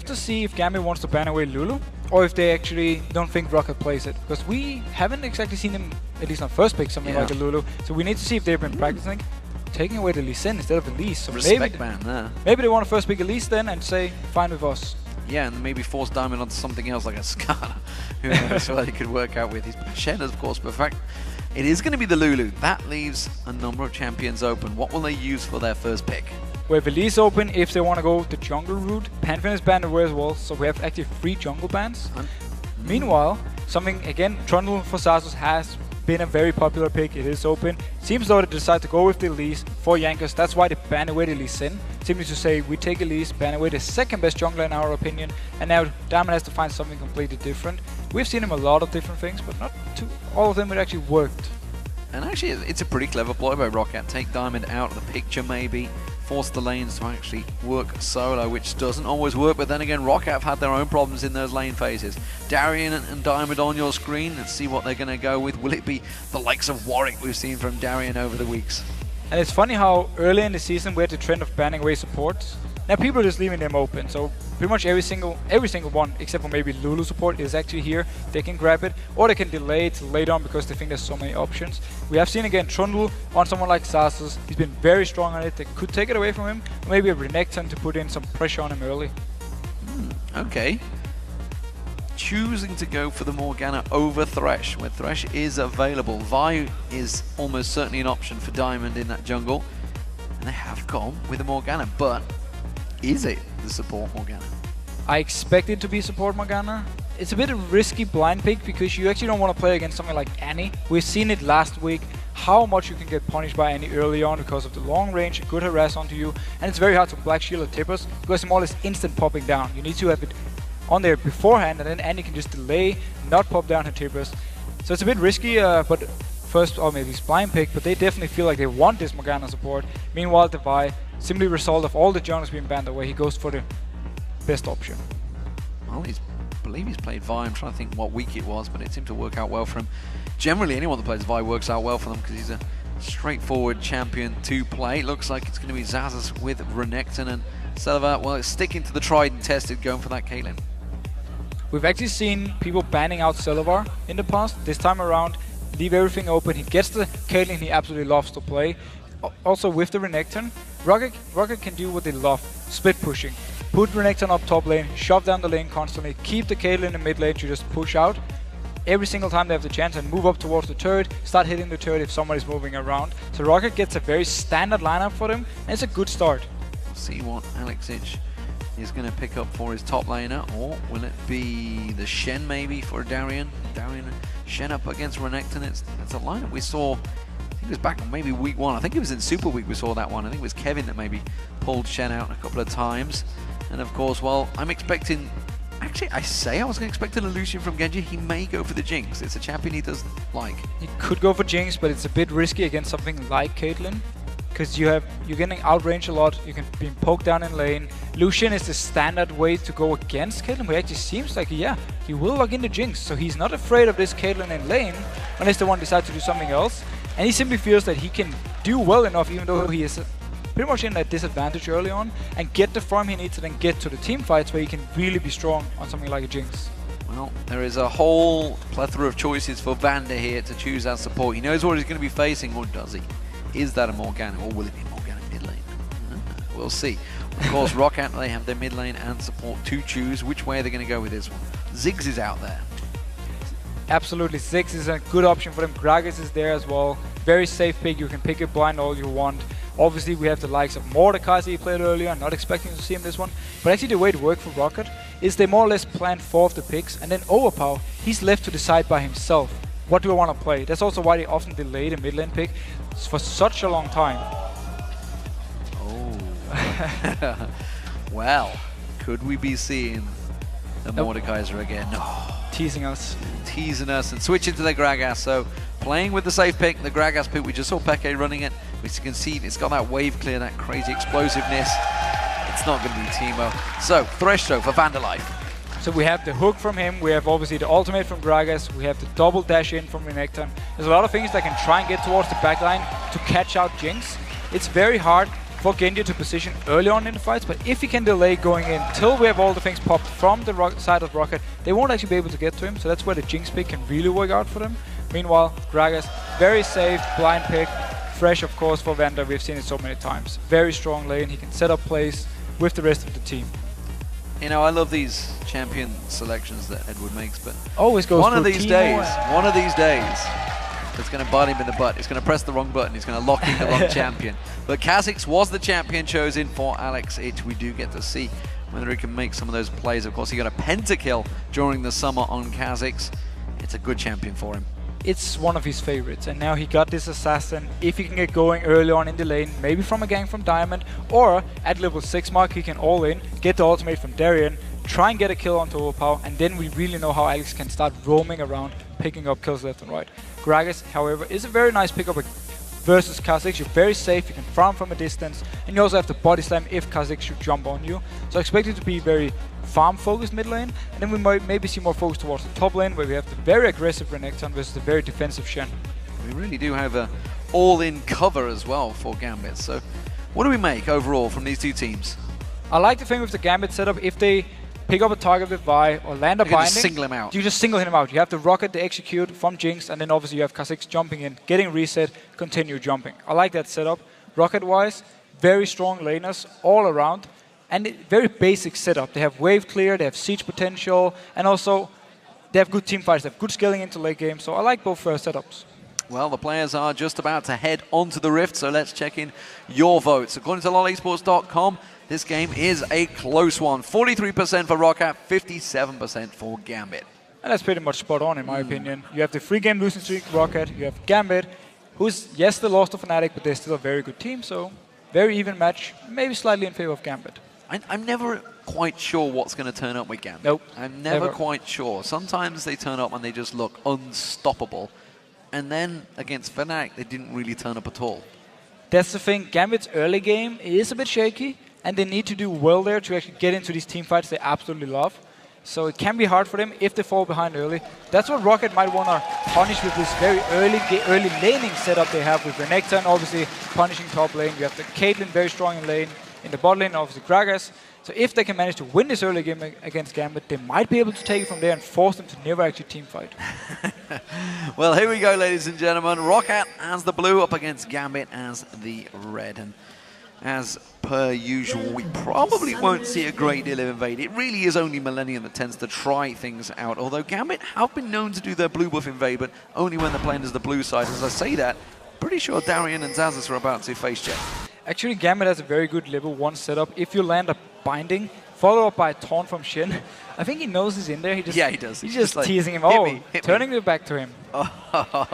to see if Gambit wants to ban away Lulu, or if they actually don't think Roccat plays it. Because we haven't exactly seen him, at least on first pick, something like a Lulu. So we need to see if they've been practicing taking away the Lee Sin instead of Elise. So Respect ban there. Maybe they want to first pick Elise then and say, fine with us. Yeah, and maybe force Diamond onto something else like a Skarner, who knows what he could work out with. His Shen, of course, but in fact, it is going to be the Lulu. That leaves a number of champions open. What will they use for their first pick? We have Elise open if they want to go the jungle route. Pantheon is banned away as well, so we have actually 3 jungle bans. Meanwhile, something, again, Trundle for Xaxus has been a very popular pick. It is open. Seems though they decide to go with the Elise for Jankos. That's why they ban away the Lee Sin. Simply to say, we take Elise, ban away the second best jungler in our opinion, and now Diamond has to find something completely different. We've seen him a lot of different things, but not to all of them it actually worked. And actually, it's a pretty clever ploy by Roccat. Take Diamond out of the picture maybe, force the lanes to actually work solo, which doesn't always work, but then again, Roccat have had their own problems in those lane phases. Darien and Diamond on your screen, let's see what they're going to go with. Will it be the likes of Warwick we've seen from Darien over the weeks? And it's funny how early in the season we had the trend of banning away supports. Now people are just leaving them open, so pretty much every single one, except for maybe Lulu support, is actually here. They can grab it, or they can delay it till later on because they think there's so many options. We have seen again Trundle on someone like Xaxus. He's been very strong on it. They could take it away from him, or maybe a Renekton to put in some pressure on him early. Okay. Choosing to go for the Morgana over Thresh, where Thresh is available. Vi is almost certainly an option for Diamond in that jungle, and they have gone with the Morgana, but is it the support Morgana? I expect it to be support Morgana. It's a bit of a risky blind pick because you actually don't want to play against something like Annie. We've seen it last week, how much you can get punished by Annie early on because of the long range, good harass onto you, and it's very hard to Black Shield or Tippers because it's more or less instant popping down. You need to have it on there beforehand, and then Annie can just delay, not pop down her Tippers. So it's a bit risky, but first, or maybe it's blind pick, but they definitely feel like they want this Morgana support. Meanwhile, the Vi, simply result of all the junglers being banned away, he goes for the best option. Well, I believe he's played Vi. I'm trying to think what week it was, but it seemed to work out well for him. Generally, anyone that plays Vi works out well for them because he's a straightforward champion to play. It looks like it's going to be Xaxus with Renekton, and Selva, well, it's sticking to the tried and tested, going for that Caitlyn. We've actually seen people banning out Selvar in the past. This time around, leave everything open. He gets the Caitlyn he absolutely loves to play. Also with the Renekton, Roccat can do what they love, split pushing. Put Renekton up top lane, shove down the lane constantly, keep the Caitlyn in the mid lane to just push out every single time they have the chance and move up towards the turret, start hitting the turret if someone is moving around. So Roccat gets a very standard lineup for them, and it's a good start. We'll see what Kha'zix is going to pick up for his top laner, or will it be the Shen maybe for Darien? Darien Shen up against Renekton. It's a lineup we saw, I think it was back on maybe week 1. I think it was in Super Week we saw that one. I think it was Kevin that maybe pulled Shen out a couple of times. And of course, well, I'm expecting, actually I was going to expect an illusion from Genji. He may go for the Jinx. It's a champion he does like. He could go for Jinx, but it's a bit risky against something like Caitlyn. Because you're getting outranged a lot, you can be poked down in lane. Lucian is the standard way to go against Caitlyn, who actually seems like, yeah, he will log into Jinx. So he's not afraid of this Caitlyn in lane, unless the one decides to do something else. And he simply feels that he can do well enough, even though he is pretty much in that disadvantage early on, and get the farm he needs to then get to the team fights where he can really be strong on something like a Jinx. Well, there is a whole plethora of choices for Vander here to choose as support. He knows what he's going to be facing, or does he? Is that a Morgana, or will it be Morgana mid lane? We'll see. Of course, Roccat, they have their mid lane and support to choose. Which way are they going to go with this one? Ziggs is out there. Absolutely, Ziggs is a good option for them. Kha'zix is there as well. Very safe pick. You can pick it blind all you want. Obviously, we have the likes of Mordekaiser he played earlier. I'm not expecting to see him this one. But actually, the way it worked for Roccat is they more or less planned 4 of the picks, and then Overpower, he's left to decide by himself. What do I want to play? That's also why they often delay the mid lane pick for such a long time. Oh. Well, could we be seeing the Mordekaiser again? No. Teasing us. Teasing us and switching to the Gragas. So playing with the safe pick, the Gragas pick. We just saw Peke running it. We can see it's got that wave clear, that crazy explosiveness. It's not going to be Teemo. So Thresh though for Vanderlife. So we have the hook from him, we have obviously the ultimate from Gragas, we have the double dash in from Renekton. There's a lot of things that can try and get towards the backline to catch out Jinx. It's very hard for Genji to position early on in the fights, but if he can delay going in till we have all the things popped from the side of Roccat, they won't actually be able to get to him, so that's where the Jinx pick can really work out for them. Meanwhile, Kha'zix, very safe, blind pick, fresh of course for Vander, we've seen it so many times. Very strong lane, he can set up plays with the rest of the team. You know, I love these champion selections that Edward makes, but always goes one of these days, it's going to bite him in the butt. He's going to press the wrong button. He's going to lock in the wrong champion. But Kha'zix was the champion chosen for ROC. We do get to see whether he can make some of those plays. Of course, he got a pentakill during the summer on Kha'zix. It's a good champion for him. It's one of his favorites, and now he got this assassin. If he can get going early on in the lane, maybe from a gank from Diamond, or at level 6 mark he can all in, get the ultimate from Darien, try and get a kill onto Overpower, and then we really know how Alex can start roaming around, picking up kills left and right. Kha'zix, however, is a very nice pickup versus Kha'zix. You're very safe, you can farm from a distance, and you also have the body slam if Kha'zix should jump on you. So I expect it to be very farm focused mid lane, and then we might maybe see more focus towards the top lane where we have the very aggressive Renekton versus the very defensive Shen. We really do have a all-in cover as well for Gambit. So what do we make overall from these two teams? I like the thing with the Gambit setup, if they pick up a target with Vi or land a binding, just single him out. You just single him out. You have the Roccat to execute from Jinx, and then obviously you have Kha'zix jumping in, getting reset, continue jumping. I like that setup. Roccat-wise, very strong laners all around, and very basic setup. They have wave clear, they have siege potential, and also they have good team fights, they have good scaling into late game, so I like both setups. Well, the players are just about to head onto the Rift, so let's check in your votes. According to lolesports.com, this game is a close one. 43% for Roccat, 57% for Gambit. And that's pretty much spot on in my opinion. You have the 3-game losing streak, Roccat, you have Gambit, who's, yes, they lost to Fnatic, but they're still a very good team, so very even match, maybe slightly in favor of Gambit. I'm never quite sure what's going to turn up with Gambit. Nope. I'm never quite sure. Sometimes they turn up and they just look unstoppable. And then against Fnatic, they didn't really turn up at all. That's the thing. Gambit's early game is a bit shaky, and they need to do well there to actually get into these team fights they absolutely love. So it can be hard for them if they fall behind early. That's what Roccat might want to punish with this very early laning setup they have with Renekton, obviously punishing top lane. You have the Caitlyn very strong in lane. In the bot lane, obviously Kha'zix. So if they can manage to win this early game against Gambit, they might be able to take it from there and force them to never actually team fight. Well, here we go, ladies and gentlemen. Roccat as the blue up against Gambit as the red. And as per usual, we probably won't see a great deal of invade. It really is only Millennium that tends to try things out, although Gambit have been known to do their blue buff invade, but only when they're playing as the blue side. As I say that, pretty sure Darien and Kha'zix are about to face check. Actually, Gambit has a very good level 1 setup. If you land a binding, follow up by a taunt from Shin, I think he knows he's in there. He does. He's just like, teasing him. Turning it back to him.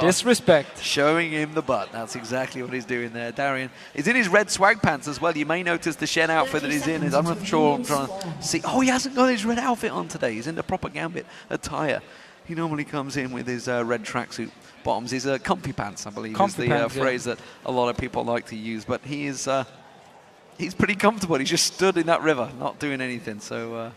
Disrespect. Showing him the butt. That's exactly what he's doing there. Darien is in his red swag pants as well. You may notice the Shen outfit that he's in. I'm not sure. I'm trying to see. Oh, he hasn't got his red outfit on today. He's in the proper Gambit attire. He normally comes in with his red tracksuit bottoms. His comfy pants, I believe, is the phrase that a lot of people like to use. But he is he's pretty comfortable. He's just stood in that river, not doing anything. So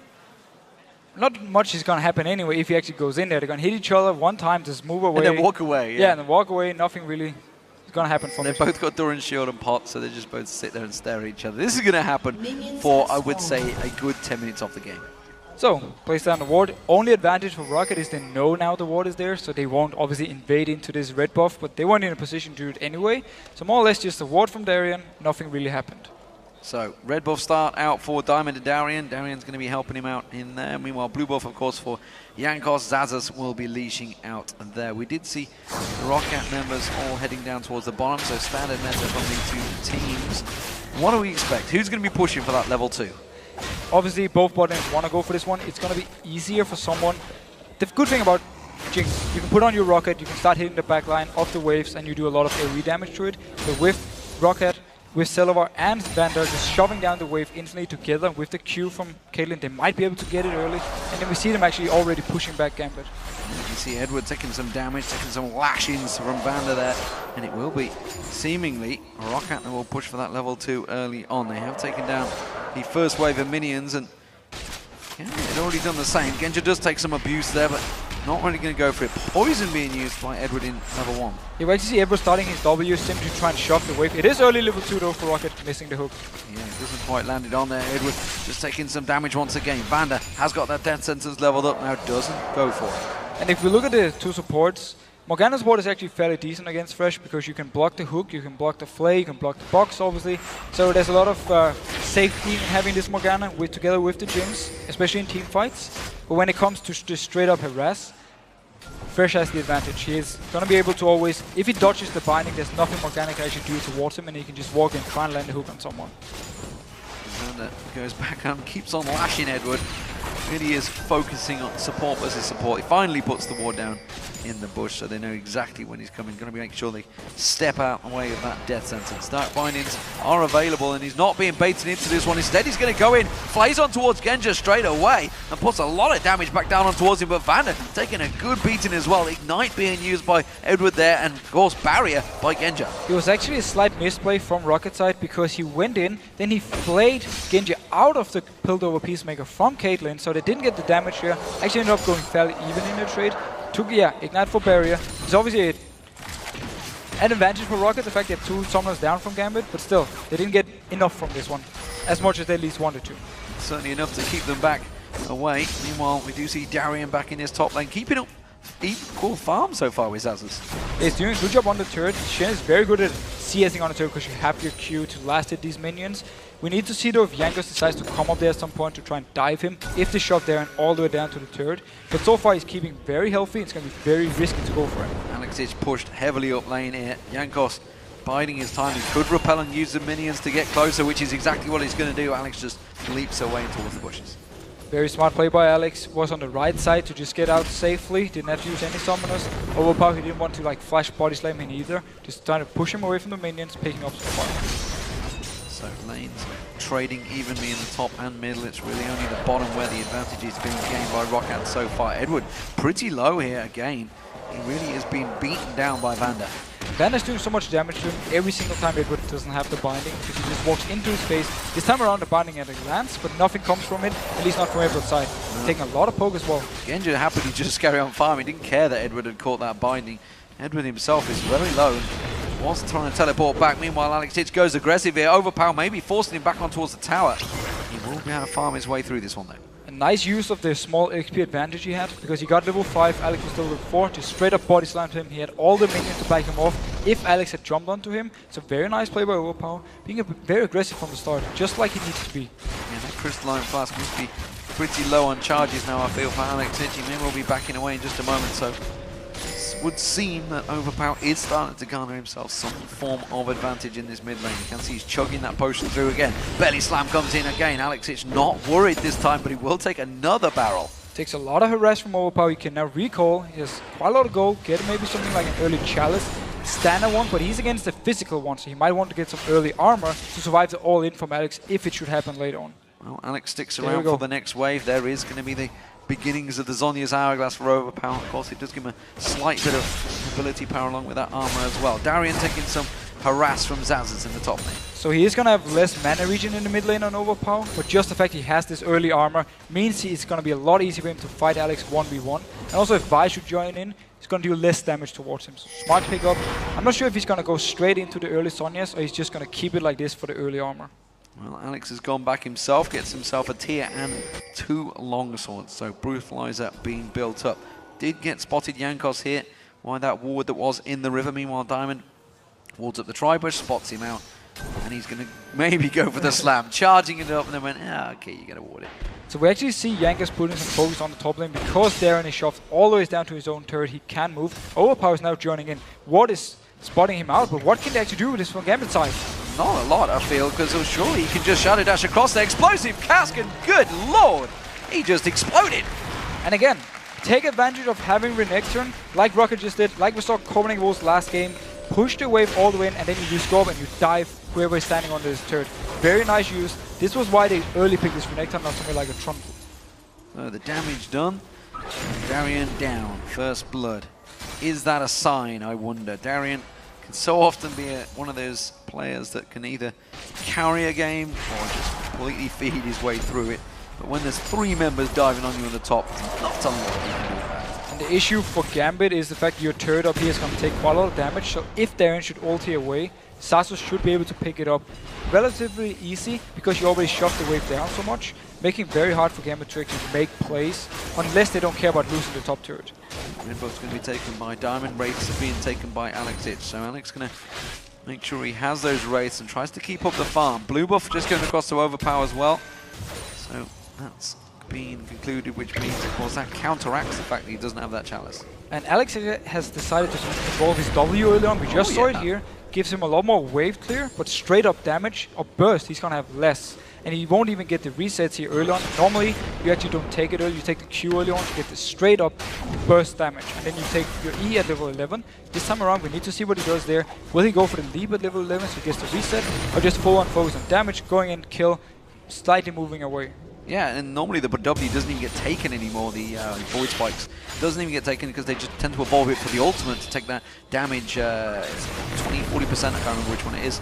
not much is going to happen anyway if he actually goes in there. They're going to hit each other one time, just move away. And then walk away. Yeah, and then walk away. Nothing really is going to happen from They've both got Doran's shield and pot, so they just both sit there and stare at each other. This is going to happen for, I would say, a good 10 minutes of the game. So, place down the ward. Only advantage for Roccat is they know now the ward is there, so they won't obviously invade into this red buff, but they weren't in a position to do it anyway. So more or less just a ward from Darien, nothing really happened. So, red buff start out for Diamond and Darien. Darien's going to be helping him out in there. Meanwhile, blue buff, of course, for Jankos. Kha'zix will be leashing out there. We did see the Roccat members all heading down towards the bottom, so standard meta from these two teams. What do we expect? Who's going to be pushing for that level 2? Obviously, both bot lanes want to go for this one. It's going to be easier for someone. The good thing about Jinx, you can put on your Roccat, you can start hitting the backline of the waves, and you do a lot of AoE damage to it. But with Roccat, with Celavar and Vander just shoving down the wave instantly together with the Q from Caitlyn, they might be able to get it early. And then we see them actually already pushing back Gambit. You see Edward taking some damage, taking some lashings from Vander there. And it will be seemingly Roccat that will push for that level 2 early on. They have taken down the first wave of minions, and yeah, they'd already done the same. Genja does take some abuse there, but not really going to go for it. Poison being used by Edward in level 1. You actually see Edward starting his W simply to try and shove the wave. It is early level 2 though for Roccat, missing the hook. Yeah, it doesn't quite land it on there. Edward just taking some damage once again. Vander has got that death sentence leveled up now, doesn't go for it. And if we look at the two supports, Morgana's support is actually fairly decent against Fresh because you can block the hook, you can block the flay, you can block the box obviously. So there's a lot of safety in having this Morgana together with the Jinx, especially in team fights. But when it comes to just straight up harass, Fresh has the advantage. He is going to be able to always, if he dodges the binding, there's nothing Morgana can actually do towards him and he can just walk in and try and land the hook on someone. Vander goes back and keeps on lashing Edward. Really is focusing on support versus support. He finally puts the ward down in the bush so they know exactly when he's coming. Going to make sure they step out the way of that death sentence. Dark bindings are available and he's not being baited into this one. Instead he's going to go in, flays on towards Genja straight away and puts a lot of damage back down on towards him, but Vander taking a good beating as well. Ignite being used by Edward there and of course barrier by Genja. It was actually a slight misplay from Roccat side because he went in, then he flayed Genja out of the Piltover Peacemaker from Caitlyn, so they didn't get the damage here. Actually ended up going fairly even in the trade. Took, Ignite for barrier. It's obviously an advantage for Roccat, the fact they have 2 summoners down from Gambit, but still, they didn't get enough from this one, as much as they at least wanted to. Certainly enough to keep them back away. Meanwhile, we do see Darian back in his top lane, keeping up equal farm so far with Kha'zix. He's doing a good job on the turret. Shen is very good at CSing on the turret because you have your Q to last hit these minions. We need to see though if Jankos decides to come up there at some point to try and dive him, if they shove there and all the way down to the turret. But so far he's keeping very healthy, it's going to be very risky to go for him. Kha'zix pushed heavily up lane here. Jankos biding his time. He could repel and use the minions to get closer, which is exactly what he's going to do. Alex just leaps away towards the bushes. Very smart play by Alex. Was on the right side to just get out safely. Didn't have to use any summoners. Overpower, he didn't want to like flash body slam him either. Just trying to push him away from the minions, picking up some fire. So lanes trading evenly in the top and middle. It's really only the bottom where the advantage is being gained by Roccat so far. Edward pretty low here again. He really is being beaten down by Vander. Vander's doing so much damage to him every single time Edward doesn't have the binding, because he just walks into his face. This time around the binding at a glance, but nothing comes from it, at least not from Edward's side. No. Taking a lot of poke as well. Genja happily just carry on farming. He didn't care that Edward had caught that binding. Edward himself is very low and was trying to teleport back. Meanwhile, Kha'zix goes aggressive here. Overpower maybe forcing him back on towards the tower. He will be able to farm his way through this one though. A nice use of the small XP advantage he had, because he got level 5, Alex was still level 4, just straight up body slammed him. He had all the minions to back him off if Alex had jumped onto him. It's a very nice play by Overpower, being very aggressive from the start, just like he needs to be. Yeah, that crystalline flask must be pretty low on charges now, I feel, for Kha'zix. He may well be backing away in just a moment, so it would seem that Overpower is starting to garner himself some form of advantage in this mid lane. You can see he's chugging that potion through again. Belly slam comes in again. Kha'zix not worried this time, but he will take another barrel. Takes a lot of harass from Overpower. He can now recall. He has quite a lot of gold. Get maybe something like an early chalice, standard one, but he's against the physical one, so he might want to get some early armor to survive the all-in from Alex if it should happen later on. Well, Alex sticks around for the next wave. There is going to be the beginnings of the Zhonya's Hourglass for Overpower. Of course, it does give him a slight bit of ability power along with that armor as well. Darian taking some harass from Kha'zix in the top lane. So he is going to have less mana regen in the mid lane on Overpower, but just the fact he has this early armor means it's going to be a lot easier for him to fight Alex 1v1. And also if Vi should join in, he's going to do less damage towards him. So smart pick up. I'm not sure if he's going to go straight into the early Zhonya's or he's just going to keep it like this for the early armor. Well, Alex has gone back himself, gets himself a tier and 2 longswords, so Brutalizer being built up. Did get spotted Jankos here, why that ward that was in the river. Meanwhile, Diamond wards up the tri-bush, spots him out, and he's going to maybe go for the slam, charging it up, and then went, okay, you got to ward it. So we actually see Jankos putting some focus on the top lane because Darren is shoved all the way down to his own turret. He can move. Overpower is now joining in. Ward is spotting him out, but what can they actually do with this from Gambit side? Not a lot, I feel, because surely he can just shadow dash across the explosive cask, and good lord, he just exploded. And again, take advantage of having Renekton, like Roccat just did, like we saw Copenhagen Wolves last game. Push the wave all the way in, and then you use scope and you dive whoever is standing on this turret. Very nice use. This was why they early picked this Renekton, not something like a Tron. So the damage done. Darian down, first blood. Is that a sign, I wonder? Darian can so often be one of those players that can either carry a game or just completely feed his way through it. But when there's 3 members diving on you on the top, there's not a lot you can do about it. And the issue for Gambit is the fact your turret up here is going to take quite a lot of damage, so if Darien should ult here away, Kha'zix should be able to pick it up relatively easy because you already shoved the wave down so much, making it very hard for Gambit to actually make plays unless they don't care about losing the top turret. Red buff's going to be taken by Diamond, Wraiths are being taken by Kha'zix, so Alex going to make sure he has those Wraiths and tries to keep up the farm. Blue buff just going across to overpower as well, so that's being concluded, which means of course that counteracts the fact that he doesn't have that chalice. And Alex has decided to evolve his W early on, we just saw it here, gives him a lot more wave clear, but straight up damage or burst he's gonna have less. And he won't even get the resets here early on. Normally you actually don't take it early, you take the Q early on to get the straight up burst damage. And then you take your E at level 11. This time around we need to see what he does there. Will he go for the leap at level 11 so he gets the reset, or just full on focus on damage, going in, kill, slightly moving away? Yeah, and normally the W doesn't even get taken anymore, the Void Spikes. Doesn't even get taken because they just tend to evolve it for the ultimate to take that damage, 20-40%, I can't remember which one it is,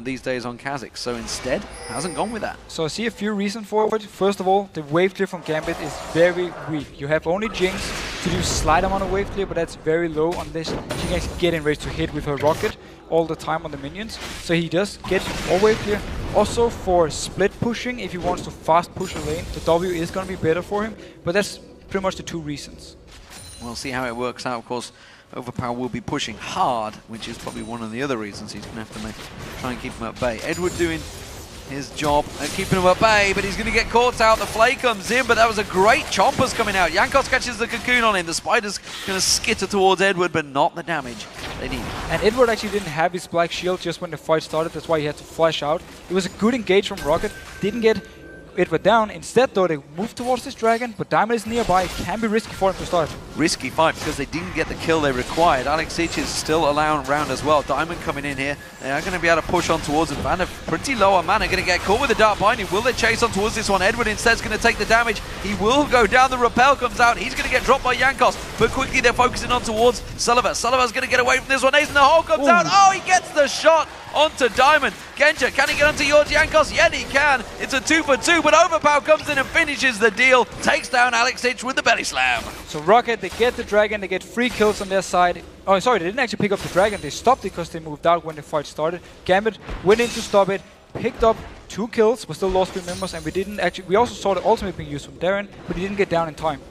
these days on Kha'zix. So instead, hasn't gone with that. So I see a few reasons for it. First of all, the wave clear from Gambit is very weak. You have only Jinx to do slight amount of wave clear, but that's very low unless she can actually get in range to hit with her Roccat all the time on the minions. So he does get more wave clear. Also for split pushing, if he wants to fast push a lane, the W is going to be better for him, but that's pretty much the two reasons. We'll see how it works out. Of course, Overpower will be pushing hard, which is probably one of the other reasons he's going to have to try and keep him at bay. Edward doing his job at keeping him at bay, but he's going to get caught out. The Flay comes in, but that was a great Chompers coming out. Jankos catches the cocoon on him. The Spider's going to skitter towards Edward, but not the damage they need. And Edward actually didn't have his black shield just when the fight started. That's why he had to flash out. It was a good engage from Roccat. Didn't get Edward down. Instead, though, they moved towards this dragon, but Diamond is nearby. It can be risky for him to start. Risky fight because they didn't get the kill they required. Kha'zix is still around as well. Diamond coming in here. They are going to be able to push on towards him. Vander pretty low on mana, going to get caught with the Dark Binding. Will they chase on towards this one? Edward instead is going to take the damage. He will go down. The Repel comes out. He's going to get dropped by Jankos, but quickly they're focusing on towards Sullivan. Sullivan's going to get away from this one. Ace in the hole comes out. Oh, he gets the shot onto Diamond. Genja, can he get onto your Jankos? Yeah, he can. It's a 2-for-2, but Overpower comes in and finishes the deal. Takes down Kha'zix with the belly slam. So Roccat, they get the dragon, they get 3 kills on their side. Oh, sorry, they didn't actually pick up the dragon. They stopped it because they moved out when the fight started. Gambit went in to stop it, picked up 2 kills, but still lost 3 members, and we also saw the ultimate being used from Darien, but he didn't get down in time.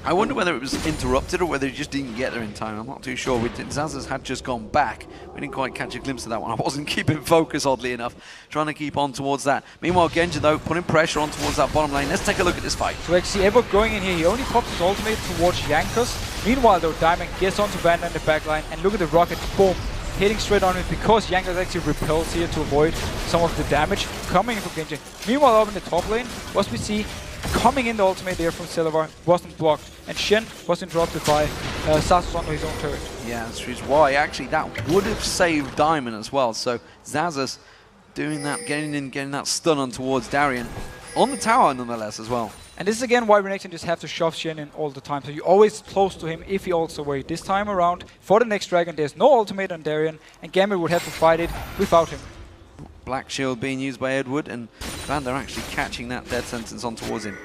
I wonder whether it was interrupted or whether he just didn't get there in time. I'm not too sure. Kha'zix had just gone back. We didn't quite catch a glimpse of that one. I wasn't keeping focus, oddly enough, trying to keep on towards that. Meanwhile, Genja, though, putting pressure on towards that bottom lane. Let's take a look at this fight. So actually, Edward going in here, he only pops his ultimate towards Jankos. Meanwhile, though, Diamond gets onto Vander in the back line, and look at the Roccat, boom, hitting straight on it because Jankos actually repels here to avoid some of the damage coming in from Genja. Meanwhile, up in the top lane, what we see coming in the ultimate there from Silver wasn't blocked, and Shen was interrupted by Kha'zix onto his own turret. Yeah, that's why actually that would have saved Diamond as well. So Kha'zix doing that, getting that stun on towards Darien on the tower nonetheless as well. And this is again why Renekton just have to shove Shen in all the time. So you're always close to him if he ults away. This time around, for the next dragon, there's no ultimate on Darien, and Gambit would have to fight it without him. Black Shield being used by Edward, and Vander actually catching that death sentence on towards him.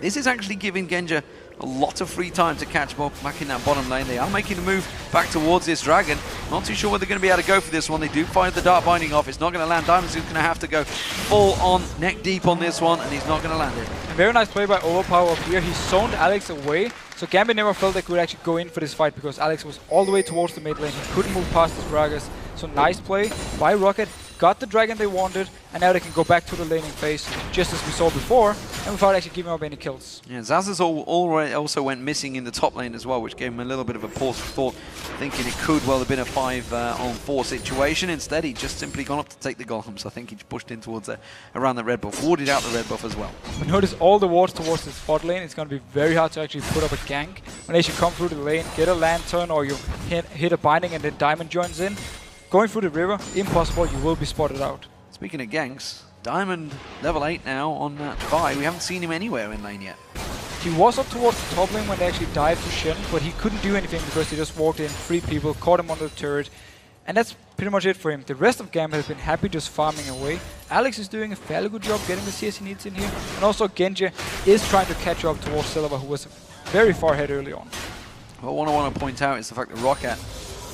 This is actually giving Genja a lot of free time to catch back in that bottom lane. They are making a move back towards this dragon. Not too sure whether they're going to be able to go for this one. They do find the Dark Binding off. It's not going to land. Diamond's going to have to go full on neck deep on this one, and he's not going to land it. A very nice play by Overpower up here. He zoned Alex away, so Gambit never felt they could actually go in for this fight because Alex was all the way towards the mid lane. He couldn't move past his Gragas. So nice play by Roccat. Got the dragon they wanted, and now they can go back to the laning phase, just as we saw before, and without actually giving up any kills. Yeah, Kha'zix also went missing in the top lane as well, which gave him a little bit of a pause for thought, thinking it could well have been a 5-on-4 situation. Instead, he just simply gone up to take the golems. I think he pushed in towards around the red buff, warded out the red buff as well. But notice all the wards towards this bot lane. It's going to be very hard to actually put up a gank. When they should come through the lane, get a lantern, or you hit a binding and then Diamond joins in. Going through the river, impossible, you will be spotted out. Speaking of ganks, Diamond level 8 now on that Vi. We haven't seen him anywhere in lane yet. He was up towards the top lane when they actually dived to Shen, but he couldn't do anything because they just walked in, 3 people, caught him on the turret, and that's pretty much it for him. The rest of Gambit has been happy just farming away. Alex is doing a fairly good job getting the CS he needs in here, and also Genja is trying to catch up towards Silver, who was very far ahead early on. But what I want to point out is the fact that Roccat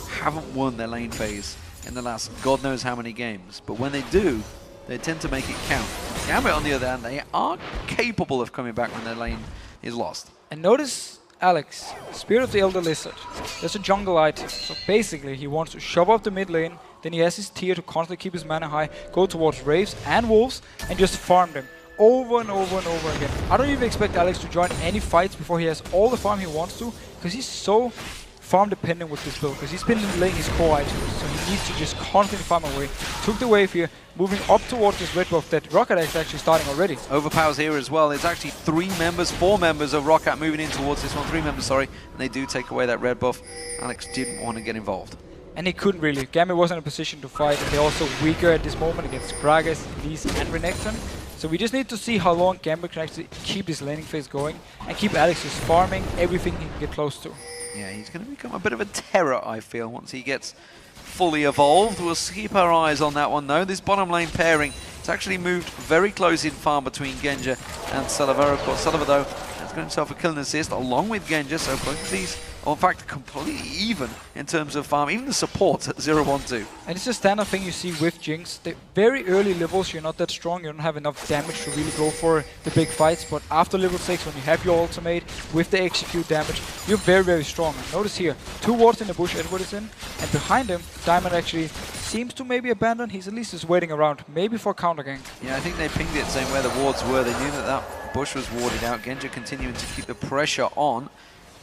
haven't won their lane phase in the last God knows how many games. But when they do, they tend to make it count. Gambit, on the other hand, they are capable of coming back when their lane is lost. And notice Alex, Spirit of the Elder Lizard. There's a jungle item. So basically, he wants to shove up the mid lane. Then he has his tier to constantly keep his mana high, go towards Wraiths and Wolves, and just farm them over and over and over again. I don't even expect Alex to join any fights before he has all the farm he wants to, because he's so farm dependent with this build, because he's been laying his core items, so he needs to just constantly farm away. Took the wave here, moving up towards this red buff that Roccat is actually starting already. Overpowers here as well. There's actually 4 members of Roccat moving in towards this one. 3 members, sorry, and they do take away that red buff. Alex didn't want to get involved. And he couldn't really. Gambit wasn't in a position to fight, and they're also weaker at this moment against Kha'zix, Elise, and Renekton. So we just need to see how long Gambit can actually keep this laning phase going and keep Alex just farming everything he can get close to. Yeah, he's going to become a bit of a terror, I feel, once he gets fully evolved. We'll keep our eyes on that one, though. This bottom lane pairing, it's actually moved very close in farm between Genja and Salavera. Of course, Salavera, though, has got himself a kill and assist along with Genja, so both of these are, in fact, completely even in terms of farm. Even the supports at 0-1-2. And it's a standard thing you see with Jinx. The very early levels, you're not that strong, you don't have enough damage to really go for the big fights, but after level 6, when you have your ultimate with the execute damage, you're very, very strong. And notice here, 2 wards in the bush Edward is in, and behind him, Diamond actually seems to maybe abandon. He's at least just waiting around, maybe for a counter gank. Yeah, I think they pinged it saying where the wards were. They knew that that bush was warded out. Genja continuing to keep the pressure on.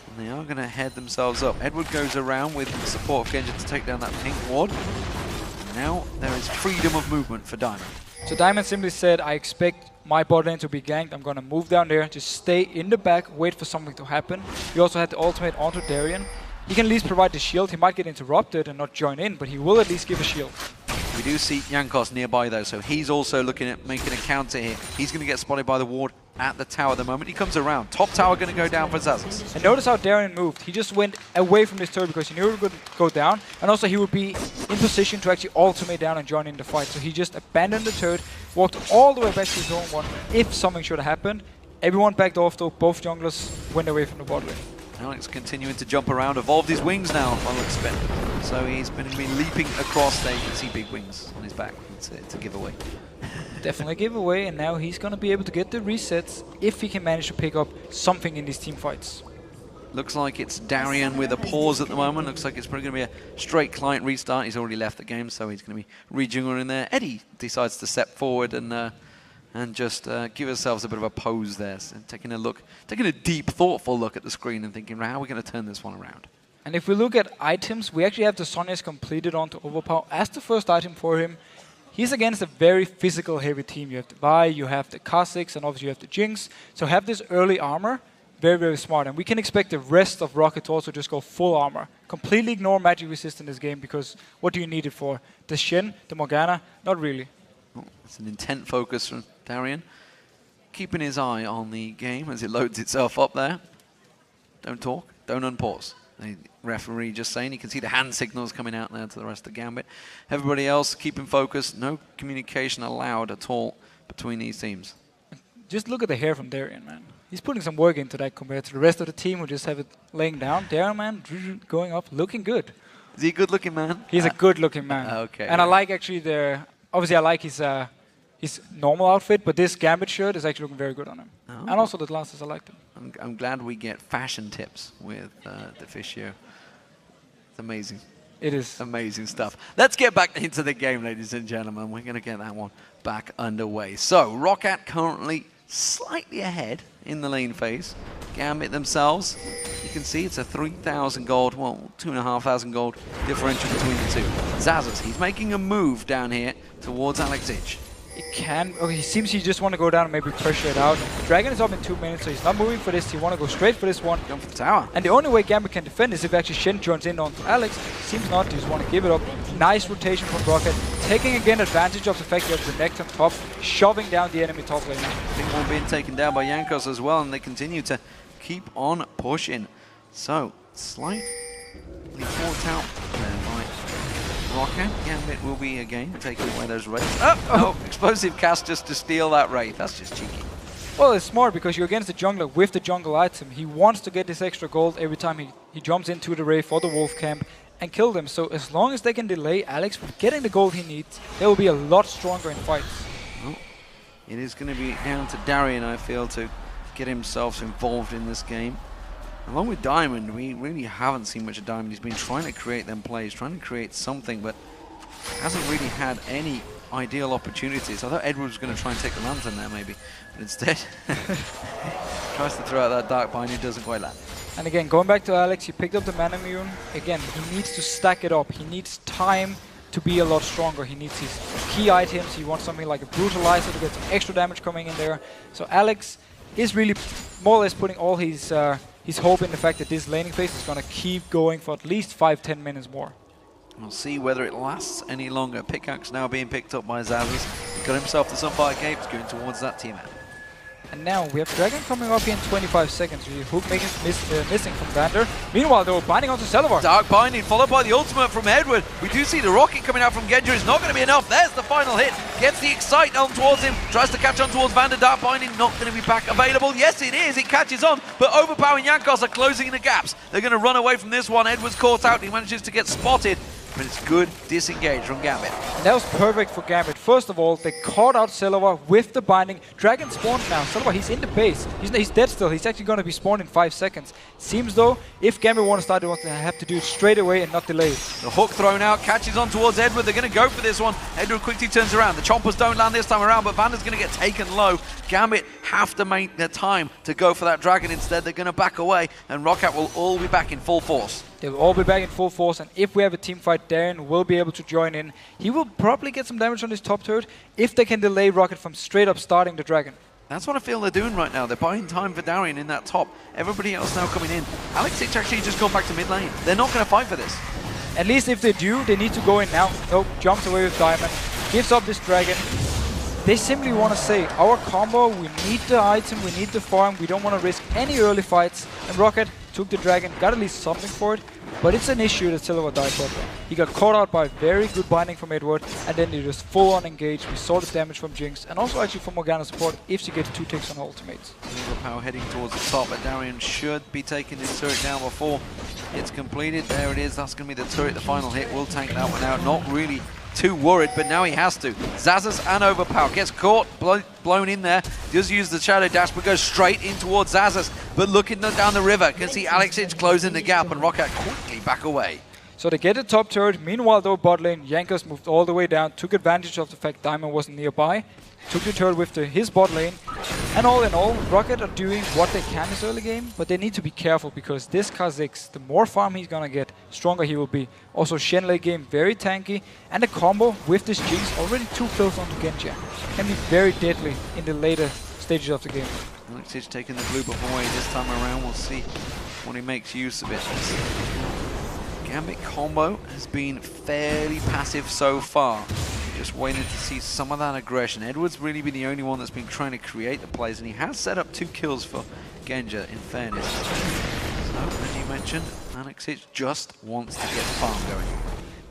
And they are going to head themselves up. Edward goes around with the support of Genja to take down that pink ward. And now there is freedom of movement for Diamond. So Diamond simply said, I expect my bot lane to be ganked. I'm going to move down there, just stay in the back, wait for something to happen. He also had the ultimate onto Darien. He can at least provide the shield. He might get interrupted and not join in, but he will at least give a shield. We do see Jankos nearby though, so he's also looking at making a counter here. He's going to get spotted by the ward at the tower the moment he comes around. Top tower going to go down for Kha'zix. And notice how Darien moved. He just went away from this turret because he knew it would go down, and also he would be in position to actually ultimate down and join in the fight. So he just abandoned the turret, walked all the way back to his own one if something should have happened. Everyone backed off though, both junglers went away from the bot lane. Alex continuing to jump around, evolved his wings now by looks of it. So he's been leaping across there. You can see big wings on his back. It's a giveaway. Definitely a giveaway, and now he's going to be able to get the resets if he can manage to pick up something in these team fights. Looks like it's Darien with a pause at the moment. Looks like it's probably going to be a straight client restart. He's already left the game, so he's going to be rejiggering in there. Eddie decides to step forward and just give ourselves a bit of a pose there. So taking a deep, thoughtful look at the screen and thinking, how are we going to turn this one around? And if we look at items, we actually have the Sonya's completed onto Overpower as the first item for him. He's against a very physical heavy team. You have the Vi, you have the Kha'zix, and obviously you have the Jinx. So have this early armor, very, very smart. And we can expect the rest of Roccat to also just go full armor. Completely ignore magic resist in this game, because what do you need it for? The Shen, the Morgana? Not really. Oh, it's an intent focus from Darien. Keeping his eye on the game as it loads itself up there. Don't talk, don't unpause. The referee just saying, you can see the hand signals coming out there to the rest of the Gambit. Everybody else keeping focus, no communication allowed at all between these teams. Just look at the hair from Darien, man. He's putting some work into that compared to the rest of the team who just have it laying down. Darien, man, going up, looking good. Is he a good looking man? He's a good looking man. Okay. And I like actually obviously I like his normal outfit, but this Gambit shirt is actually looking very good on him. Oh. And also the glasses, I like them. I'm glad we get fashion tips with the fish here. It's amazing. It is. Amazing stuff. Let's get back into the game, ladies and gentlemen. We're going to get that one back underway. So, Roccat currently slightly ahead in the lane phase. Gambit themselves, you can see it's a 3,000 gold, well, 2,500 gold differential between the two. Kha'zix, he's making a move down here towards Kha'zix. It can. Okay, he seems he just want to go down and maybe pressure it out. Dragon is up in 2 minutes, so he's not moving for this. He want to go straight for this one. Going for the tower. And the only way Gambit can defend is if actually Shen joins in onto Alex. Seems not. He just want to give it up. Nice rotation from Roccat. Taking again advantage of the fact that the Renekton top, shoving down the enemy top lane. Big one being taken down by Jankos as well, and they continue to keep on pushing. So, slightly fought out there by Roccat. Gambit will be again taking away those wraiths. Oh, explosive cast just to steal that wraith. That's just cheeky. Well, it's smart because you're against the jungler with the jungle item. He wants to get this extra gold every time he jumps into the raid for the wolf camp and kill them. So as long as they can delay Alex from getting the gold he needs, they will be a lot stronger in fights. Well, it is going to be down to Darien, I feel, to get himself involved in this game. Along with Diamond, we really haven't seen much of Diamond. He's been trying to create them plays, trying to create something, but hasn't really had any ideal opportunities. I thought Edward was going to try and take the lantern there maybe, but instead tries to throw out that dark bind, doesn't quite land. And again, going back to Alex, he picked up the mana immune. Again, he needs to stack it up. He needs time to be a lot stronger. He needs his key items. He wants something like a brutalizer to get some extra damage coming in there. So Alex is really more or less putting all his hope in the fact that this laning phase is going to keep going for at least 5-10 minutes more. We'll see whether it lasts any longer. Pickaxe now being picked up by Kha'zix. He got himself the Sunfire Gates going towards that team out. And now we have Dragon coming up here in 25 seconds. We hope making missing from Vander. Meanwhile, though, binding onto Celavar. Dark binding followed by the ultimate from Edward. We do see the rocket coming out from Genja. It's not going to be enough. There's the final hit. Gets the Excite on towards him. Tries to catch on towards Vander. Dark binding not going to be back available. Yes, it is. It catches on. But Overpowering Jankos are closing the gaps. They're going to run away from this one. Edward's caught out. He manages to get spotted. But it's good disengage from Gambit. And that was perfect for Gambit. First of all, they caught out Celavar with the binding. Dragon spawned now. Celavar, he's in the base. He's dead still. He's actually going to be spawned in 5 seconds. Seems though, if Gambit want to start, they want to have to do it straight away and not delay. The hook thrown out, catches on towards Edward. They're going to go for this one. Edward quickly turns around. The chompers don't land this time around, but Vander's going to get taken low. Gambit have to make their time to go for that dragon instead. They're going to back away, and Roccat will all be back in full force. They will all be back in full force, and if we have a team fight, Darien will be able to join in. He will probably get some damage on his top turret if they can delay Roccat from straight up starting the dragon. That's what I feel they're doing right now. They're buying time for Darien in that top. Everybody else now coming in. Kha'zix actually just gone back to mid lane. They're not going to fight for this. At least if they do, they need to go in now. Nope, jumps away with Diamond, gives up this dragon. They simply want to say, our combo, we need the item, we need the farm, we don't want to risk any early fights. And Roccat took the dragon, got at least something for it. But it's an issue that Celavar died for. He got caught out by very good binding from Edward, and then he was full on engaged. We saw the damage from Jinx, and also actually from Morgana's support if she gets 2 ticks on her ultimates. Overpower heading towards the top, but Darien should be taking this turret down before it's completed. There it is, that's going to be the turret. The final hit will tank that one out. Not really too worried, but now he has to. Kha'zix and Overpower gets caught, blown in there, does use the shadow dash, but goes straight in towards Kha'zix. But looking down the river, can see Kha'zix closing the gap, and Roccat quickly back away. So they get the top turret. Meanwhile, though, bot lane, Jankos moved all the way down, took advantage of the fact Diamond wasn't nearby, took the turret with his bot lane. And all in all, Roccat are doing what they can this early game, but they need to be careful because this Kha'zix, the more farm he's gonna get, stronger he will be. Also, Shen late game, very tanky, and the combo with this Jinx, already 2 kills onto Genja, can be very deadly in the later stages of the game. Kha'zix taking the blue buff away this time around. We'll see when he makes use of it. Gambit combo has been fairly passive so far. Just waiting to see some of that aggression. Edward's really been the only one that's been trying to create the plays, and he has set up 2 kills for Genja, in fairness. So, as you mentioned, Kha'zix just wants to get the farm going.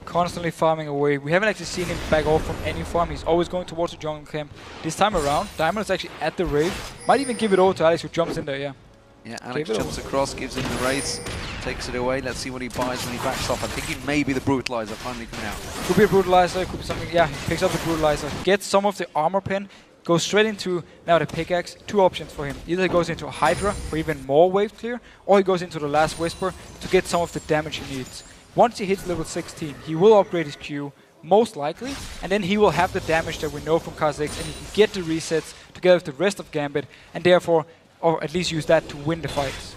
Constantly farming away. We haven't actually seen him back off from any farm. He's always going towards the jungle camp. This time around, Diamond is actually at the raid. Might even give it over to Alex, who jumps in there, yeah. Yeah, Alex jumps across, gives him the race, takes it away. Let's see what he buys when he backs off. I think it may be the Brutalizer finally coming out. Could be a Brutalizer, could be something. Yeah, he picks up the Brutalizer, gets some of the armor pen, goes straight into now the pickaxe. 2 options for him. Either he goes into a Hydra for even more wave clear, or he goes into the Last Whisper to get some of the damage he needs. Once he hits level 16, he will upgrade his Q, most likely, and then he will have the damage that we know from Kha'zix, and he can get the resets together with the rest of Gambit, and therefore, or at least use that to win the fights.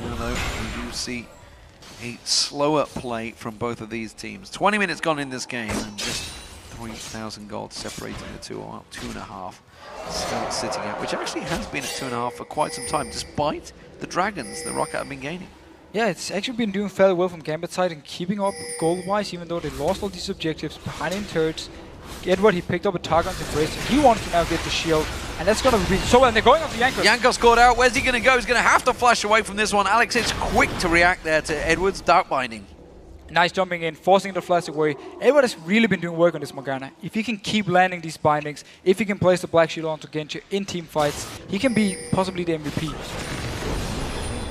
Although we do see a slower play from both of these teams. 20 minutes gone in this game, and just 3,000 gold separating the two, or 2.5 still sitting at, which actually has been at 2.5 for quite some time, despite the dragons that Roccat have been gaining. Yeah, it's actually been doing fairly well from Gambit side and keeping up gold-wise, even though they lost all these objectives behind in turrets. Edward, he picked up a target on the brace, and he wants to now get the shield, and that's going to be so well. And they're going off the Jankos. Jankos caught out. Where's he going to go? He's going to have to flash away from this one. Alex is quick to react there to Edward's dark binding. Nice jumping in, forcing the flash away. Edward has really been doing work on this Morgana. If he can keep landing these bindings, if he can place the Black Shield onto Genji in team fights, he can be possibly the MVP.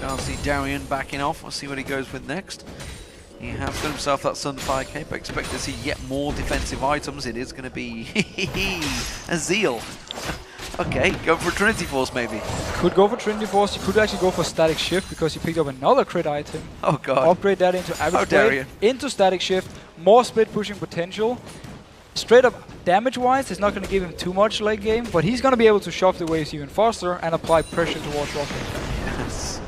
I'll see Darian backing off. We'll see what he goes with next. He has got himself that Sunfire Cape. I expect to see yet more defensive items. It is going to be a Zeal. Okay, go for Trinity Force maybe. Could go for Trinity Force. He could actually go for Static Shift because he picked up another crit item. Oh god. Upgrade that into Average Blade, into Static Shift, more split pushing potential. Straight up damage-wise, it's not going to give him too much late game, but he's going to be able to shove the waves even faster and apply pressure towards Roccat. Yes.